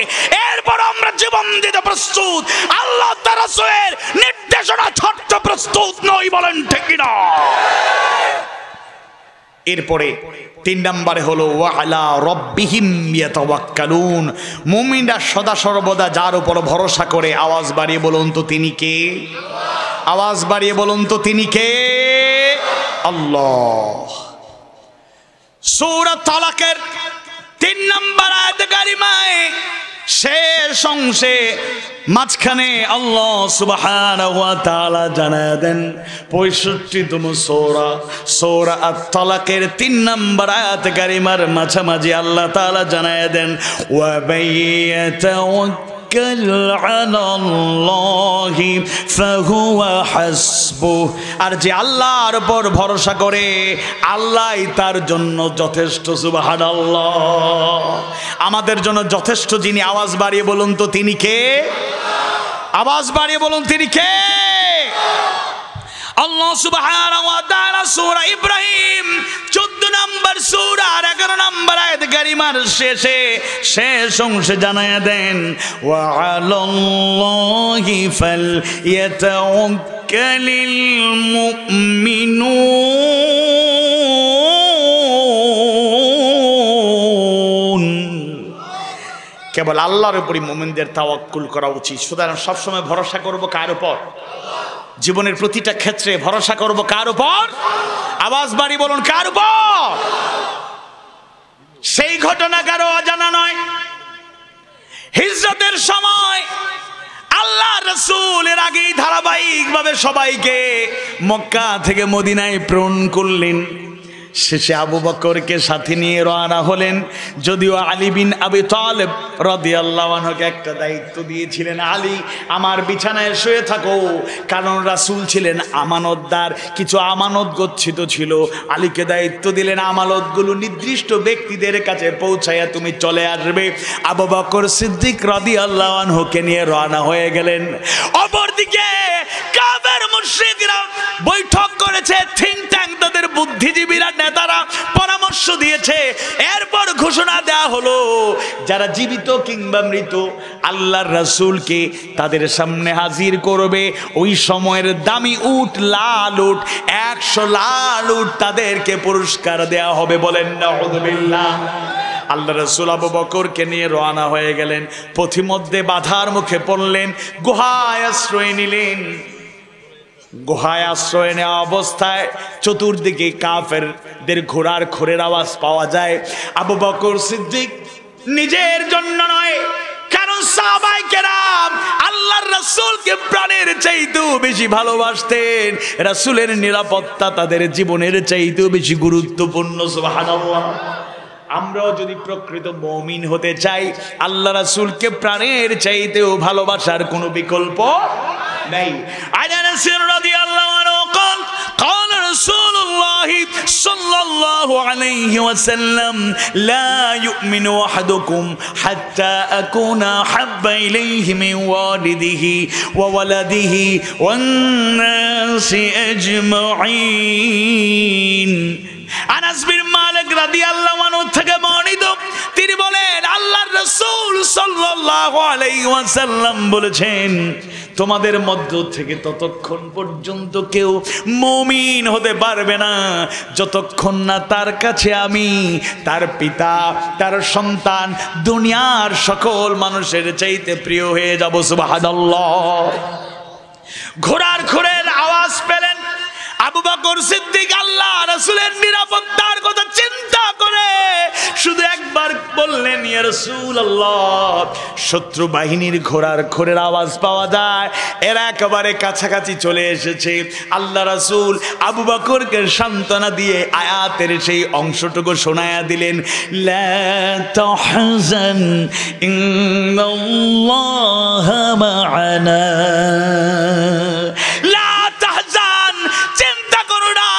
এরপর আমরা জীবন দিতে প্রস্তুত। আল্লাহ তার রাসূলের নির্দেশনা ছাড়তে প্রস্তুত নই, বলেন ঠিক কিনা? এরপরে 3 নম্বরে হলো ওয়া আলা রাব্বিহিম ইয়াতাওয়াক্কালুন, মুমিনরা সদা সর্বদা যার উপর ভরসা করে। আওয়াজ বাড়িয়ে বলুন তো তিনি কে? আওয়াজ বাড়িয়ে বলুন তো তিনি কে? আল্লাহ। সূরা তালাকের 3 নম্বর আয়াত কারিমায় শেষ অংশে মাঝখানে আল্লাহ সুবহানাহু ওয়া তাআলা জানায় দেন 65তম সূরা আত-তালাকের 3 নম্বর আয়াত কারিমার মাঝামাঝি আল্লাহ তাআলা জানায় দেন ওয়া বায়াতাওয়াক্কাল আলাল্লাহি ফাহুয়া হাসবুহ, আর যে আল্লাহর উপর ভরসা করে আল্লাহই তার জন্য যথেষ্ট। সুবহানাল্লাহ। আমাদের জন্য যথেষ্ট যিনি, আওয়াজ বাড়িয়ে বলুন তো তিনি কে? আওয়াজ বাড়িয়ে বলুন তিনি কে? আল্লাহ সুবহানাহু ওয়া তাআলা সূরা ইব্রাহিম 14 নম্বর সূরা আর 11 নম্বর আয়াত কারিমার শেষ অংশে জানায়া দেন ওয়া আলাল্লাহি ফালইয়াতাওয়াক্কালিল মুমিনুন। কেবল আল্লাহর উপরই মুমিনদের তাওয়াক্কুল করা উচিত। সুতরাং সবসময় ভরসা করব কার উপর? জীবনের প্রতিটা ক্ষেত্রে ভরসা করব কার উপর? আওয়াজ বাড়ি বলুন, কার উপর? সেই ঘটনা কারো অজানা নয়। হিজরতের সময় আল্লাহ রাসূল এর আগেই ধারাবাহিকভাবে সবাইকে মক্কা থেকে মদিনায় প্রেরণ করলেন। শেষে আবু বকরকে সাথে নিয়ে রওনা হলেন। যদিও আলী বিন আবি তালেব রাদিয়াল্লাহু আনহুকে একটা দায়িত্ব দিয়েছিলেন, আলী আমার বিছানায় শুয়ে থাকো, কারণ রাসূল ছিলেন আমানতদার, কিছু আমানত গচ্ছিত ছিল। আলীকে দায়িত্ব দিলেন আমানতগুলো নির্দিষ্ট ব্যক্তিদের কাছে পৌঁছায়া তুমি চলে আসবে। আবু বকর সিদ্দিক রাদিয়াল্লাহু আনহুকে নিয়ে রওনা হয়ে গেলেন। অপরদিকে কাফের মুশরিকরা বৈঠক করেছে, থিঙ্ক ট্যাঙ্ক, তাদের বুদ্ধিজীবীরা নেতারা পরামর্শ দিয়েছে। এরপর ঘোষণা দেয়া হলো যারা জীবিত কিংবা মৃত আল্লাহর রাসূলকে তাদের সামনে হাজির করবে। ওই সময়ের দামি উট, লাল উট, 100 লাল উট তাদেরকে পুরস্কার দেয়া হবে। বলেন নাউযুবিল্লাহ। আল্লাহ রাসূল আবু বকরকে নিয়ে রওনা হয়ে গেলেন। পথিমধ্যে বাধার মুখে পড়লেন, গুহায় আশ্রয় নিলেন। গুহায় আশ্রয় নেওয়া অবস্থায় চতুর্দিকে কাফেরদের ঘোড়ার খোরের আওয়াজ পাওয়া যায়। আবু বকর সিদ্দিক নিজের জন্য নয়, কারণ সাহাবায়ে কেরাম আল্লাহর রাসূলকে প্রাণের চাইতেও বেশি ভালোবাসতেন। রাসূলের নিরাপত্তা তাদের জীবনের চাইতেও বেশি গুরুত্বপূর্ণ। সুবহানাল্লাহ। আমরাও যদি প্রকৃত মুমিন হতে চাই, আল্লাহ রাসূলকে প্রাণের চাইতেও ভালোবাসার কোনো বিকল্প নাই। আনাস রাদিয়াল্লাহু আনহু قال قال رسول الله صلى الله عليه وسلم لا يؤمن أحدكم حتى أكون أحب إليه من والده وولده والناس أجمعين। আনাস বিন মালিক রাদিয়াল্লাহু আনহু থেকে বর্ণিত, তিনি বলেন আল্লাহর রাসূল সাল্লাল্লাহু আলাইহি ওয়াসাল্লাম বলেছেন, তোমাদের মধ্য থেকে ততক্ষণ পর্যন্ত কেউ মুমিন হতে পারবে না যতক্ষণ না তার কাছে আমি, তার পিতা, তার সন্তান, দুনিয়ার সকল মানুষের চাইতে প্রিয় হয়ে যাব। সুবহানাল্লাহ। ঘোড়ার খোরের আওয়াজ পেলেন আবু বকর সিদ্দিক আল্লাহ রাসূলের নিরাপত্তার কথা চিন্তা করে শুধু একবার বললেন, ইয়া রাসূলুল্লাহ, শত্রু বাহিনীর ঘোড়ার খোরের আওয়াজ পাওয়া যায়, এরা একেবারে কাছাকাছি চলে এসেছে। আল্লাহ রাসূল আবু বকরকে সান্ত্বনা দিয়ে আয়াতের সেই অংশটুকু শোনায়া দিলেন, লা তাহজান ইন্নাল্লাহা মা'ানা। লা তাহজান, চিন্তা করো না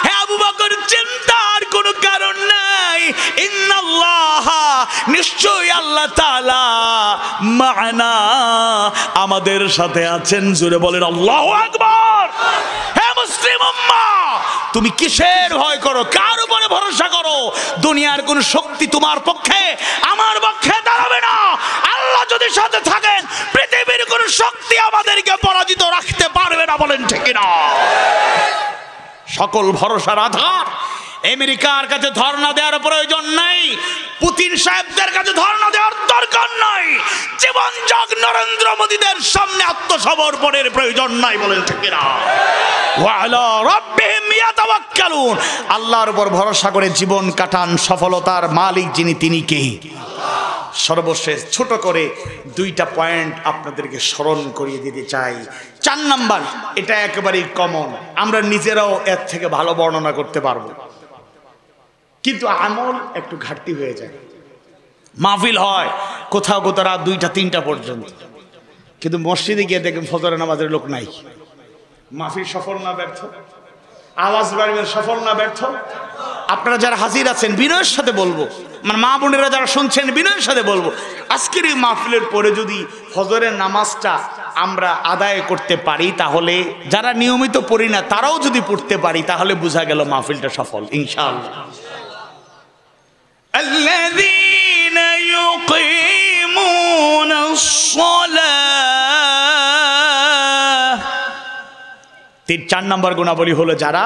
হে আবু বকর, চিন্তার কোনো কারণ নাই। ইন্নাল্লাহ, নিশ্চয়ই আল্লাহ তাআলা, মা'ানা, আমাদের সাথে আছেন। জোরে বলেন আল্লাহু আকবার। হে মুসলিম উম্মাহ, তুমি কিসের ভয় করো? কার উপরে ভরসা করো? দুনিয়ার কোন শক্তি তোমার পক্ষে, আমার পক্ষে দাঁড়াবে না। আল্লাহ যদি সাথে থাকেন, পৃথিবীর কোন শক্তি আমাদেরকে পরাজিত রাখতে পারবে না। বলেন ঠিক না? সকল ভরসার আধার। আমেরিকার কাছে ধর্ণা দেওয়ার প্রয়োজন নাই, পুতিন সাহেবদের কাছে ধর্ণা দেওয়ার দরকার নাই, জীবন জগ নরেন্দ্র মোদীদের সামনে আত্মসমর্পণের প্রয়োজন নাই। বলেন ঠিক না? ওয়া আলা রাব্বিহিম ইয়াতাওয়াক্কালুন, আল্লাহর উপর ভরসা করে জীবন কাটান। সফলতার মালিক যিনি, তিনি কে? সর্বশেষ ছোট করে দুইটা পয়েন্ট আপনাদেরকে স্মরণ করিয়ে দিতে চাই। 4 নাম্বার, এটা একেবারেই কমন, আমরা নিজেরাও এর থেকে ভালো বর্ণনা করতে পারবো, কিন্তু আমল একটু ঘাটতি হয়ে যায়। মাহফিল হয় কোথাও কোথাও রাত 2টা 3টা পর্যন্ত, কিন্তু মসজিদে গিয়ে দেখেন ফজরের নামাজের লোক নাই। মাহফিল সফল না ব্যর্থ? আওয়াজ বাড়বেন, সফল না ব্যর্থ? আপনারা যারা হাজির আছেন বিনয়ের সাথে বলবো, মানে মা বোনেরা যারা শুনছেন বিনয়ের সাথে বলবো, আজকের এই মাহফিলের পরে যদি ফজরের নামাজটা আমরা আদায় করতে পারি, তাহলে যারা নিয়মিত পড়ি না তারাও যদি পড়তে পারি, তাহলে বোঝা গেল মাহফিলটা সফল ইনশাআল্লাহ। আল্লাযীনা ইউকিমুনাস সালাহ, 4 নম্বর গুণাবলী হলো যারা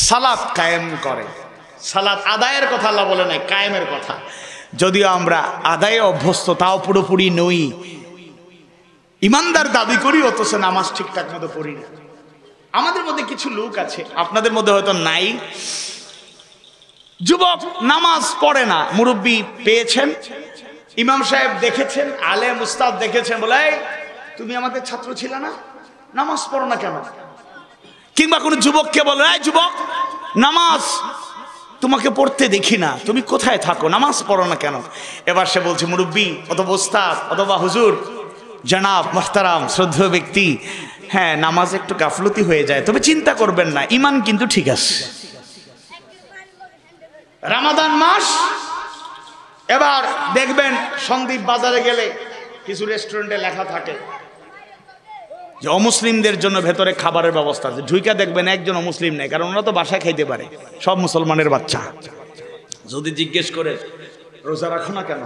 সালাত কায়েম করে। সালাত আদায়ের কথা আল্লাহ বলে নাই, কায়েমের কথা। যদিও আমরা আদায়ে অভ্যস্ত, তাও পুরোপুরি নই, ইমানদার দাবি করি, অথচ নামাজ ঠিকঠাক মতো পড়ি না। আমাদের মধ্যে কিছু লোক আছে, আপনাদের মধ্যে হয়তো নাই, যুবক নামাজ পড়ে না, মুরব্বী পেয়েছেন, ইমাম সাহেব দেখেছেন, আলেম উস্তাদ দেখেছেন, বলে তুমি আমাদের ছাত্র ছিলে না, নামাজ পড়ো না কেন? কিংবা কোনো যুবককে বলে, এই যুবক নামাজ তোমাকে পড়তে দেখি না, তুমি কোথায় থাকো, নামাজ পড়ো না কেন? এবার সে বলছে, মুরব্বী অথবা ওস্তাদ অথবা হুজুর, জনাব মুহতারাম শ্রদ্ধেয় ব্যক্তি, হ্যাঁ নামাজ একটু গাফলতি হয়ে যায়, তবে চিন্তা করবেন না, ঈমান কিন্তু ঠিক আছে। রমাদান মাস, এবার দেখবেন সন্দ্বীপ বাজারে গেলে কিছু রেস্টুরেন্টে লেখা থাকে যে অমুসলিমদের জন্য ভেতরে খাবারের ব্যবস্থা আছে। ঢুইকা দেখবেন একজন অমুসলিম নেই, কারণ ওরা তো বাসায় খাইতে পারে, সব মুসলমানের বাচ্চা। যদি জিজ্ঞেস করে রোজা রাখো না কেন,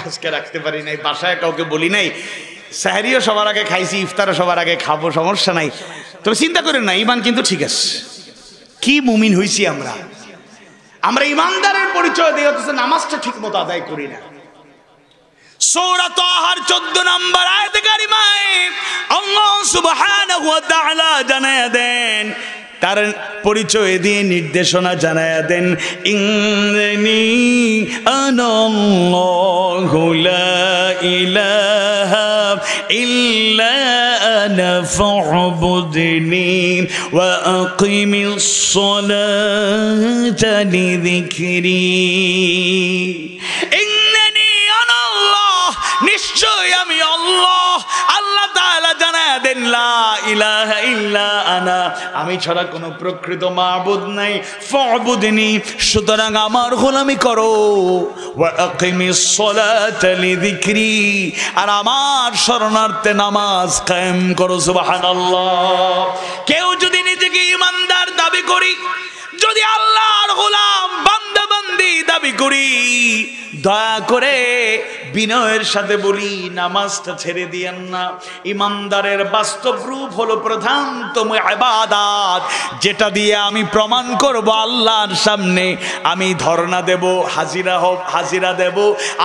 আজকে রাখতে পারি নাই, বাসায় কাউকে বলি নাই, সাহরিও সবার আগে খাইছি, ইফতারও সবার আগে খাবো, সমস্যা নাই, তবে চিন্তা করেন না, ঈমান কিন্তু ঠিক আছে। কি মুমিন হইছি আমরা, আমরা ইমানদারের পরিচয় দিয়ে হচ্ছে নামাজটা ঠিক মতো আদায় করি না। সূরা তাহার 14 নম্বর আয়াতে কারিমায় আল্লাহ সুবহানাহু ওয়া তাআলা জানায়া দেন, তার পরিচয় দিয়ে নির্দেশনা জানায়া দেন, ইন্নী আনাল্লাহু লা ইলাহা ইল্লা আনা ফা'বুদনি ওয়া আকিমিস সালাতা লিযিকরি। নিশ্চয় আমি আল্লাহ। আল্লাহ তাআলা জানায়া দেন, লা ইলাহা ইল্লা আনা, আমি ছাড়া কোনো প্রকৃত মাবুদ নাই, ফা'বুদনি, সুতরাং আমার গোলামি করো, ওয়া আকিমিস সালাতা লিযিকরি, আর আমার শরণার্থে নামাজ কায়েম করো। সুবহানাল্লাহ। কেউ যদি নিজেকে ঈমানদার দাবি করি, যদি আল্লাহর গোলাম বান্দা বান্দি দাবি করি, দয়া করে বিনয়ের সাথে বলি নামাজটা ছেড়ে দিয়েন না। ইমানদারের বাস্তব রূপ হলো প্রধানতম ইবাদত, যেটা দিয়ে আমি প্রমাণ করব আল্লাহর সামনে, আমি ধর্ণা দেব, হাজিরা দেব,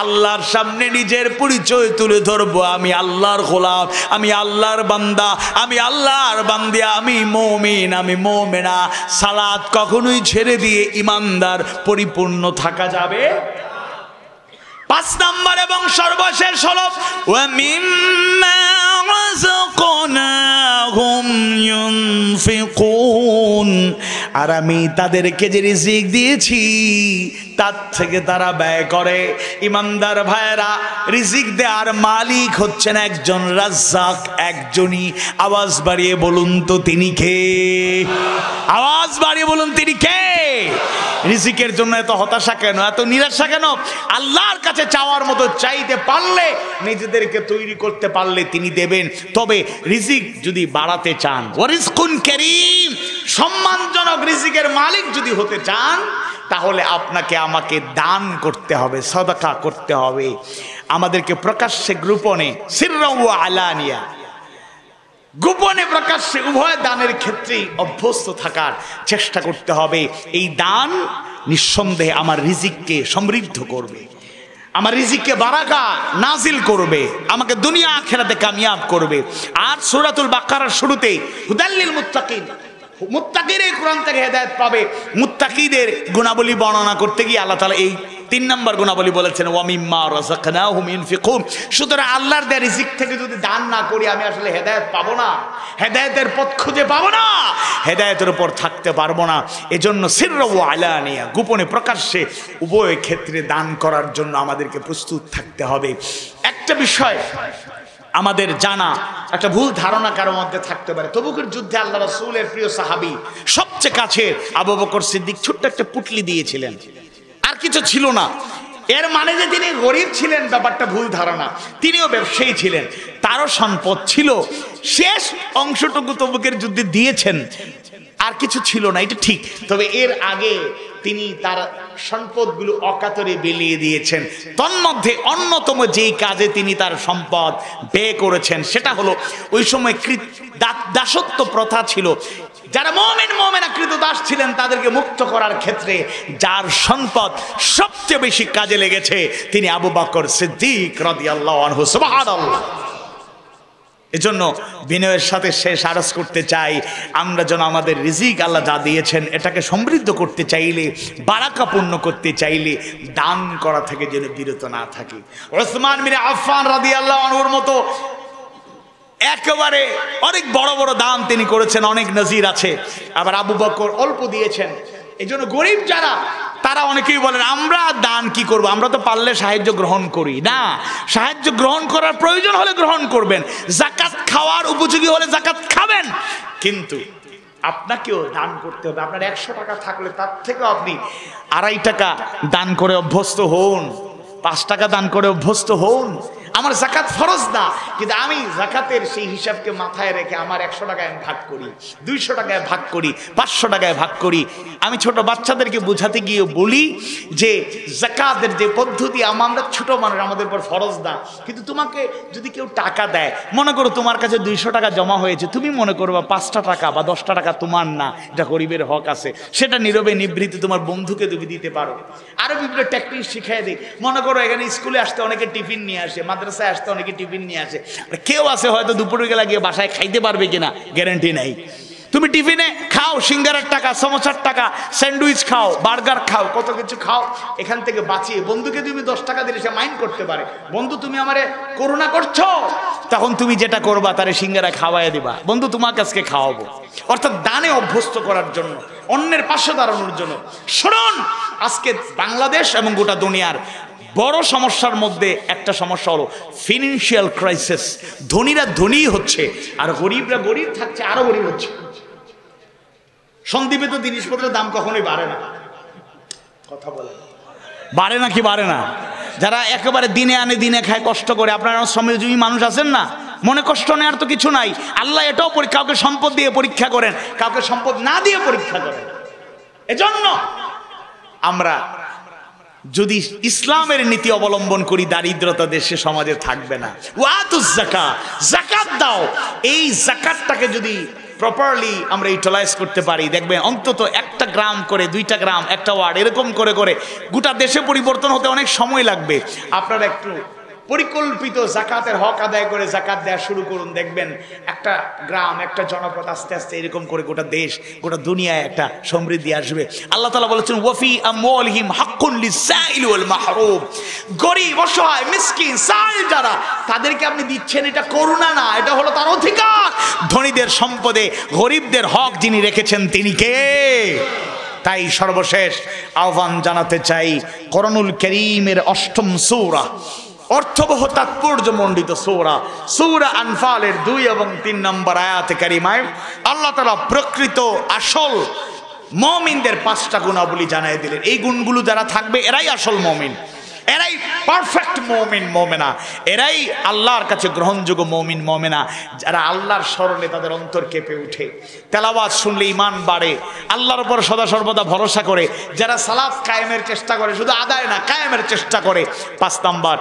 আল্লাহর সামনে নিজের পরিচয় তুলে ধরবো, আমি আল্লাহর গোলাম, আমি আল্লাহর বান্দা, আমি আল্লাহর বান্দিয়া, আমি মুমিন, আমি মুমিনা। সালাত কখনোই ছেড়ে দিয়ে ইমানদার পরিপূর্ণ থাকা যাবে। 5 নম্বর এবং সর্বশেষ হলো ওয়া মিম্মা রাযাকনাহুম ইউনফিকুন, আর আমি তাদেরকে যে রিজিক দিয়েছি তার থেকে তারা ব্যয় করে। ইমানদার ভাইরা, রিজিক দেওয়ার মালিক হচ্ছেন একজন রাজ্জাক, একজনই। আওয়াজ বাড়িয়ে বলুন তো তিনি কে? আওয়াজ বাড়িয়ে বলুন তিনি কে? রিজিকের জন্য এত হতাশা কেন, এত নিরাশা কেন? আল্লাহর কাছে চাওয়ার মতো চাইতে পারলে, নিজেদেরকে তৈরি করতে পারলে তিনি দেবেন। তবে রিজিক যদি বাড়াতে চান, ওয়ারিজকুন কারীম, সম্মানজনক রিজিকের মালিক যদি হতে চান, তাহলে আপনাকে আমাকে দান করতে হবে, সাদাকা করতে হবে। আমাদেরকে প্রকাশ্যে গোপনে, সিররা ওয়া আলানিয়া, গোপনে প্রকাশ্যে উভয় দানের ক্ষেত্রেই অভ্যস্ত থাকার চেষ্টা করতে হবে। এই দান নিঃসন্দেহে আমার রিজিককে সমৃদ্ধ করবে, আমার রিজিককে বারাকা নাজিল করবে, আমাকে দুনিয়া আখিরাতে কামিয়াব করবে। আর সূরাতুল বাকারার শুরুতেই হুদাল্লিল মুত্তাকিন, মুত্তাকিরা কোরআন থেকে হেদায়েত পাবে। মুত্তাকিদের গুণাবলী বর্ণনা করতে গিয়ে আল্লাহ তাআলা এই 3 নম্বর গুণাবলী বলেছেন, ওয়া মিম্মা রাযাকনাহুম ইউনফিকুন। সুতরাং আল্লাহর দেয়া রিজিক থেকে যদি দান না করি, আমি আসলে হেদায়েত পাবো না, হেদায়েতের পথ খুঁজে পাবো না, হেদায়েতের উপর থাকতে পারবো না। এজন্য সিররা ওয়া আলানিয়া, গোপনে প্রকাশ্যে উভয় ক্ষেত্রে দান করার জন্য আমাদেরকে প্রস্তুত থাকতে হবে। একটা বিষয় আমাদের জানা, একটা ভুল ধারণা কারোর মধ্যে থাকতে পারে। তবুকের যুদ্ধে আল্লাহ রাসূলের প্রিয় সাহাবী, সবচেয়ে কাছের আবু বকর সিদ্দিক ছোট্ট একটা পুটলি দিয়েছিলেন, আর কিছু ছিল না। এর মানে যে তিনি গরিব ছিলেন ব্যাপারটা ভুল ধারণা, তিনিও ব্যবসায়ী ছিলেন, তারও সম্পদ ছিল, শেষ অংশটুকু তবুকের যুদ্ধে দিয়েছেন, আর কিছু ছিল না, এটা ঠিক। তবে এর আগে তিনি তার সম্পদগুলো অকাতরে বিলিয়ে দিয়েছেন। তন্মধ্যে অন্যতম যেই কাজে তিনি তার সম্পদ ব্যয় করেছেন সেটা হলো, ওই সময় দাসত্ব প্রথা ছিল, যারা মুমিন মুমিনা কৃতদাস ছিলেন তাদেরকে মুক্ত করার ক্ষেত্রে যার সম্পদ সবচেয়ে বেশি কাজে লেগেছে তিনি আবু বকর সিদ্দিক রাদিয়াল্লাহু আনহু। সুবহানাল্লাহ। এজন্য বিনয়ের সাথে শেষ আরজ করতে চাই, আমরা যেন আমাদের রিজিক আল্লাহ যা দিয়েছেন এটাকে সমৃদ্ধ করতে চাইলে, বারাকাপূর্ণ করতে চাইলে দান করা থেকে যেন বিরত না থাকি। ওসমান বিন আফফান রাদিয়াল্লাহু আনহুর মতো একেবারে অনেক বড় বড় দান তিনি করেছেন, অনেক নজির আছে। আবার আবু বকর অল্প দিয়েছেন। এই জন্য গরিব যারা, তারা অনেকেই বলেন আমরা দান কি করব, আমরা তো পারলে সাহায্য গ্রহণ করি না। সাহায্য গ্রহণ করার প্রয়োজন হলে গ্রহণ করবেন, জাকাত খাওয়ার উপযোগী হলে জাকাত খাবেন, কিন্তু আপনাকেও দান করতে হবে। আপনার 100 টাকা থাকলে তার থেকেও আপনি 2.5 টাকা দান করে অভ্যস্ত হন, 5 টাকা দান করে অভ্যস্ত হন। আমার জাকাত ফরজ না, কিন্তু আমি জাকাতের সেই হিসাবকে মাথায় রেখে আমার 100 টাকায় ভাগ করি, 200 টাকায় ভাগ করি, 500 টাকায় ভাগ করি। আমি ছোট বাচ্চাদেরকে বোঝাতে গিয়ে বলি যে জাকাতের যে পদ্ধতি, আমরা ছোট মানুষ, আমাদের উপর ফরজ না, কিন্তু তোমাকে যদি কেউ টাকা দেয়, মনে করো তোমার কাছে 200 টাকা জমা হয়েছে, তুমি মনে করবা 5টা টাকা বা 10টা টাকা তোমার না, এটা গরিবের হক আছে, সেটা নীরবে নিবৃত্তি তোমার বন্ধুকে তুমি দিতে পারো। আরো বিভিন্ন টেকনিক শিখাই দিই। মনে করো এখানে স্কুলে আসতে অনেকে টিফিন নিয়ে আসে, মাদ্রাসায় আসতে অনেকে টিফিন নিয়ে আসে, কেউ আছে হয়তো দুপুরে গেলে গিয়ে বাসায় খাইতে পারবে কিনা গ্যারান্টি নাই। তুমি টিফিনে খাও, সিঙ্গারার টাকা, সমোসার টাকা, স্যান্ডউইচ খাও, বার্গার খাও, কত কিছু খাও, এখান থেকে বাঁচিয়ে বন্ধুকে তুমি 10 টাকা দিলে সে মাইন্ড করতে পারে, বন্ধু তুমি আমারে করুণা করছো, তখন তুমি যেটা করবা তারে সিঙ্গারা খাওয়াই দিবা, বন্ধু তোমাকে আজকে খাওয়াবো। অর্থাৎ দানে অভ্যস্ত করার জন্য, অন্যের পাশে দাঁড়ানোর জন্য। শুনুন, আজকে বাংলাদেশ এবং গোটা দুনিয়ার বড় সমস্যার মধ্যে একটা সমস্যা হলো ফিনান্সিয়াল ক্রাইসিস। ধনীরা ধনী হচ্ছে আর গরিবরা গরিব থাকছে, আরো গরিব হচ্ছে। সন্দীপে তো জিনিসপত্রের দাম কখনোই বাড়ে না, কথা বলে বাড়ে না কি বাড়ে না? যারা একেবারে দিনে আনে দিনে খায়, কষ্ট করে, আপনারা শ্রমজীবী মানুষ আছেন না, মনে কষ্ট নেওয়ার তো কিছু নাই। আল্লাহ এটাও কাউকে সম্পদ দিয়ে পরীক্ষা করেন, কাউকে সম্পদ না দিয়ে পরীক্ষা করেন। এজন্য আমরা যদি ইসলামের নীতি অবলম্বন করি, দারিদ্রতা দেশে সমাজে থাকবে না। ওয়াতুজ যাকাত, যাকাত দাও। এই যাকাতটাকে যদি প্রপারলি আমরা ইউটিলাইজ করতে পারি, দেখবেন অন্তত 1টা গ্রাম করে, 2টা গ্রাম, 1টা ওয়ার্ড, এরকম করে করে গোটা দেশে পরিবর্তন হতে অনেক সময় লাগবে। আপনারা একটু পরিকল্পিত জাকাতের হক আদায় করে জাকাত দেওয়া শুরু করুন, দেখবেন একটা গ্রাম, একটা জনপদ আস্তে আস্তে এরকম করে গোটা দেশ, গোটা দুনিয়ায় একটা সমৃদ্ধি আসবে। আল্লাহ তাআলা বলেছেন ওয়াফি আমওয়ালিহিম হাক্কুন লিসাইল ওয়াল মাহরুম। গরিব, অসহায়, মিসকিন, সাইল যারা, তাদেরকে আপনি দিচ্ছেন, এটা করুণা না, এটা হলো তার অধিকার। ধনীদের সম্পদে গরিবদের হক যিনি রেখেছেন তিনি কে? তাই সর্বশেষ আহ্বান জানাতে চাই, কোরআনুল কারীমের 8ম সূরা, অর্থবহ তাৎপর্যমণ্ডিত সূরা, সূরা আনফালের 2 এবং 3 নম্বর আয়াতে কারিমায় আল্লাহ তাআলা প্রকৃত আসল মুমিনদের 5টা গুণাবলী জানিয়ে দিলেন। এই গুণগুলো যারা থাকবে এরাই আসল মুমিন, এরাই পারফেক্ট মুমিন মুমিনা, এরাই আল্লাহর কাছে গ্রহণযোগ্য মুমিন মুমিনা। যারা আল্লাহর স্মরণে তাদের অন্তর কেঁপে ওঠে, তেলাওয়াত শুনলে ঈমান বাড়ে, আল্লাহর উপর সদা সর্বদা ভরসা করে, যারা সালাত কায়েমের চেষ্টা করে, শুধু আদায় না কায়েমের চেষ্টা করে, 5 নাম্বার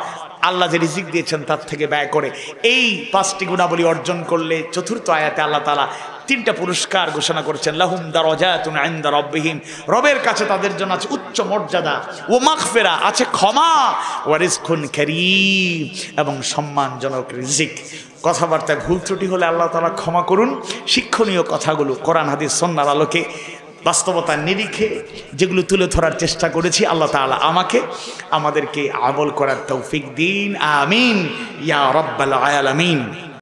আল্লাহ যে রিজিক দিয়েছেন তার থেকে ব্যয় করে। এই 5টি গুণাবলী অর্জন করলে 4র্থ আয়াতে আল্লাহ তাআলা 3টা পুরস্কার ঘোষণা করেছেন। লাহুম দারাজাতুন ইনদা রাব্বিহিম, রবের কাছে তাদের জন্য আছে উচ্চ মর্যাদা, ও মাগফিরা, আছে ক্ষমা, ওয়া রিজকুন কারীম, এবং সম্মানজনক রিজিক। কথাবার্তায় ভুল ত্রুটি হলে আল্লাহ তাআলা ক্ষমা করুন। শিক্ষণীয় কথাগুলো কোরআন হাদিস সুন্নাহর আলোকে, বাস্তবতার নিরিখে যেগুলো তুলে ধরার চেষ্টা করেছি, আল্লাহ তাআলা আমাদেরকে আমল করার তৌফিক দিন। আমিন ইয়া রাব্বাল আলামিন।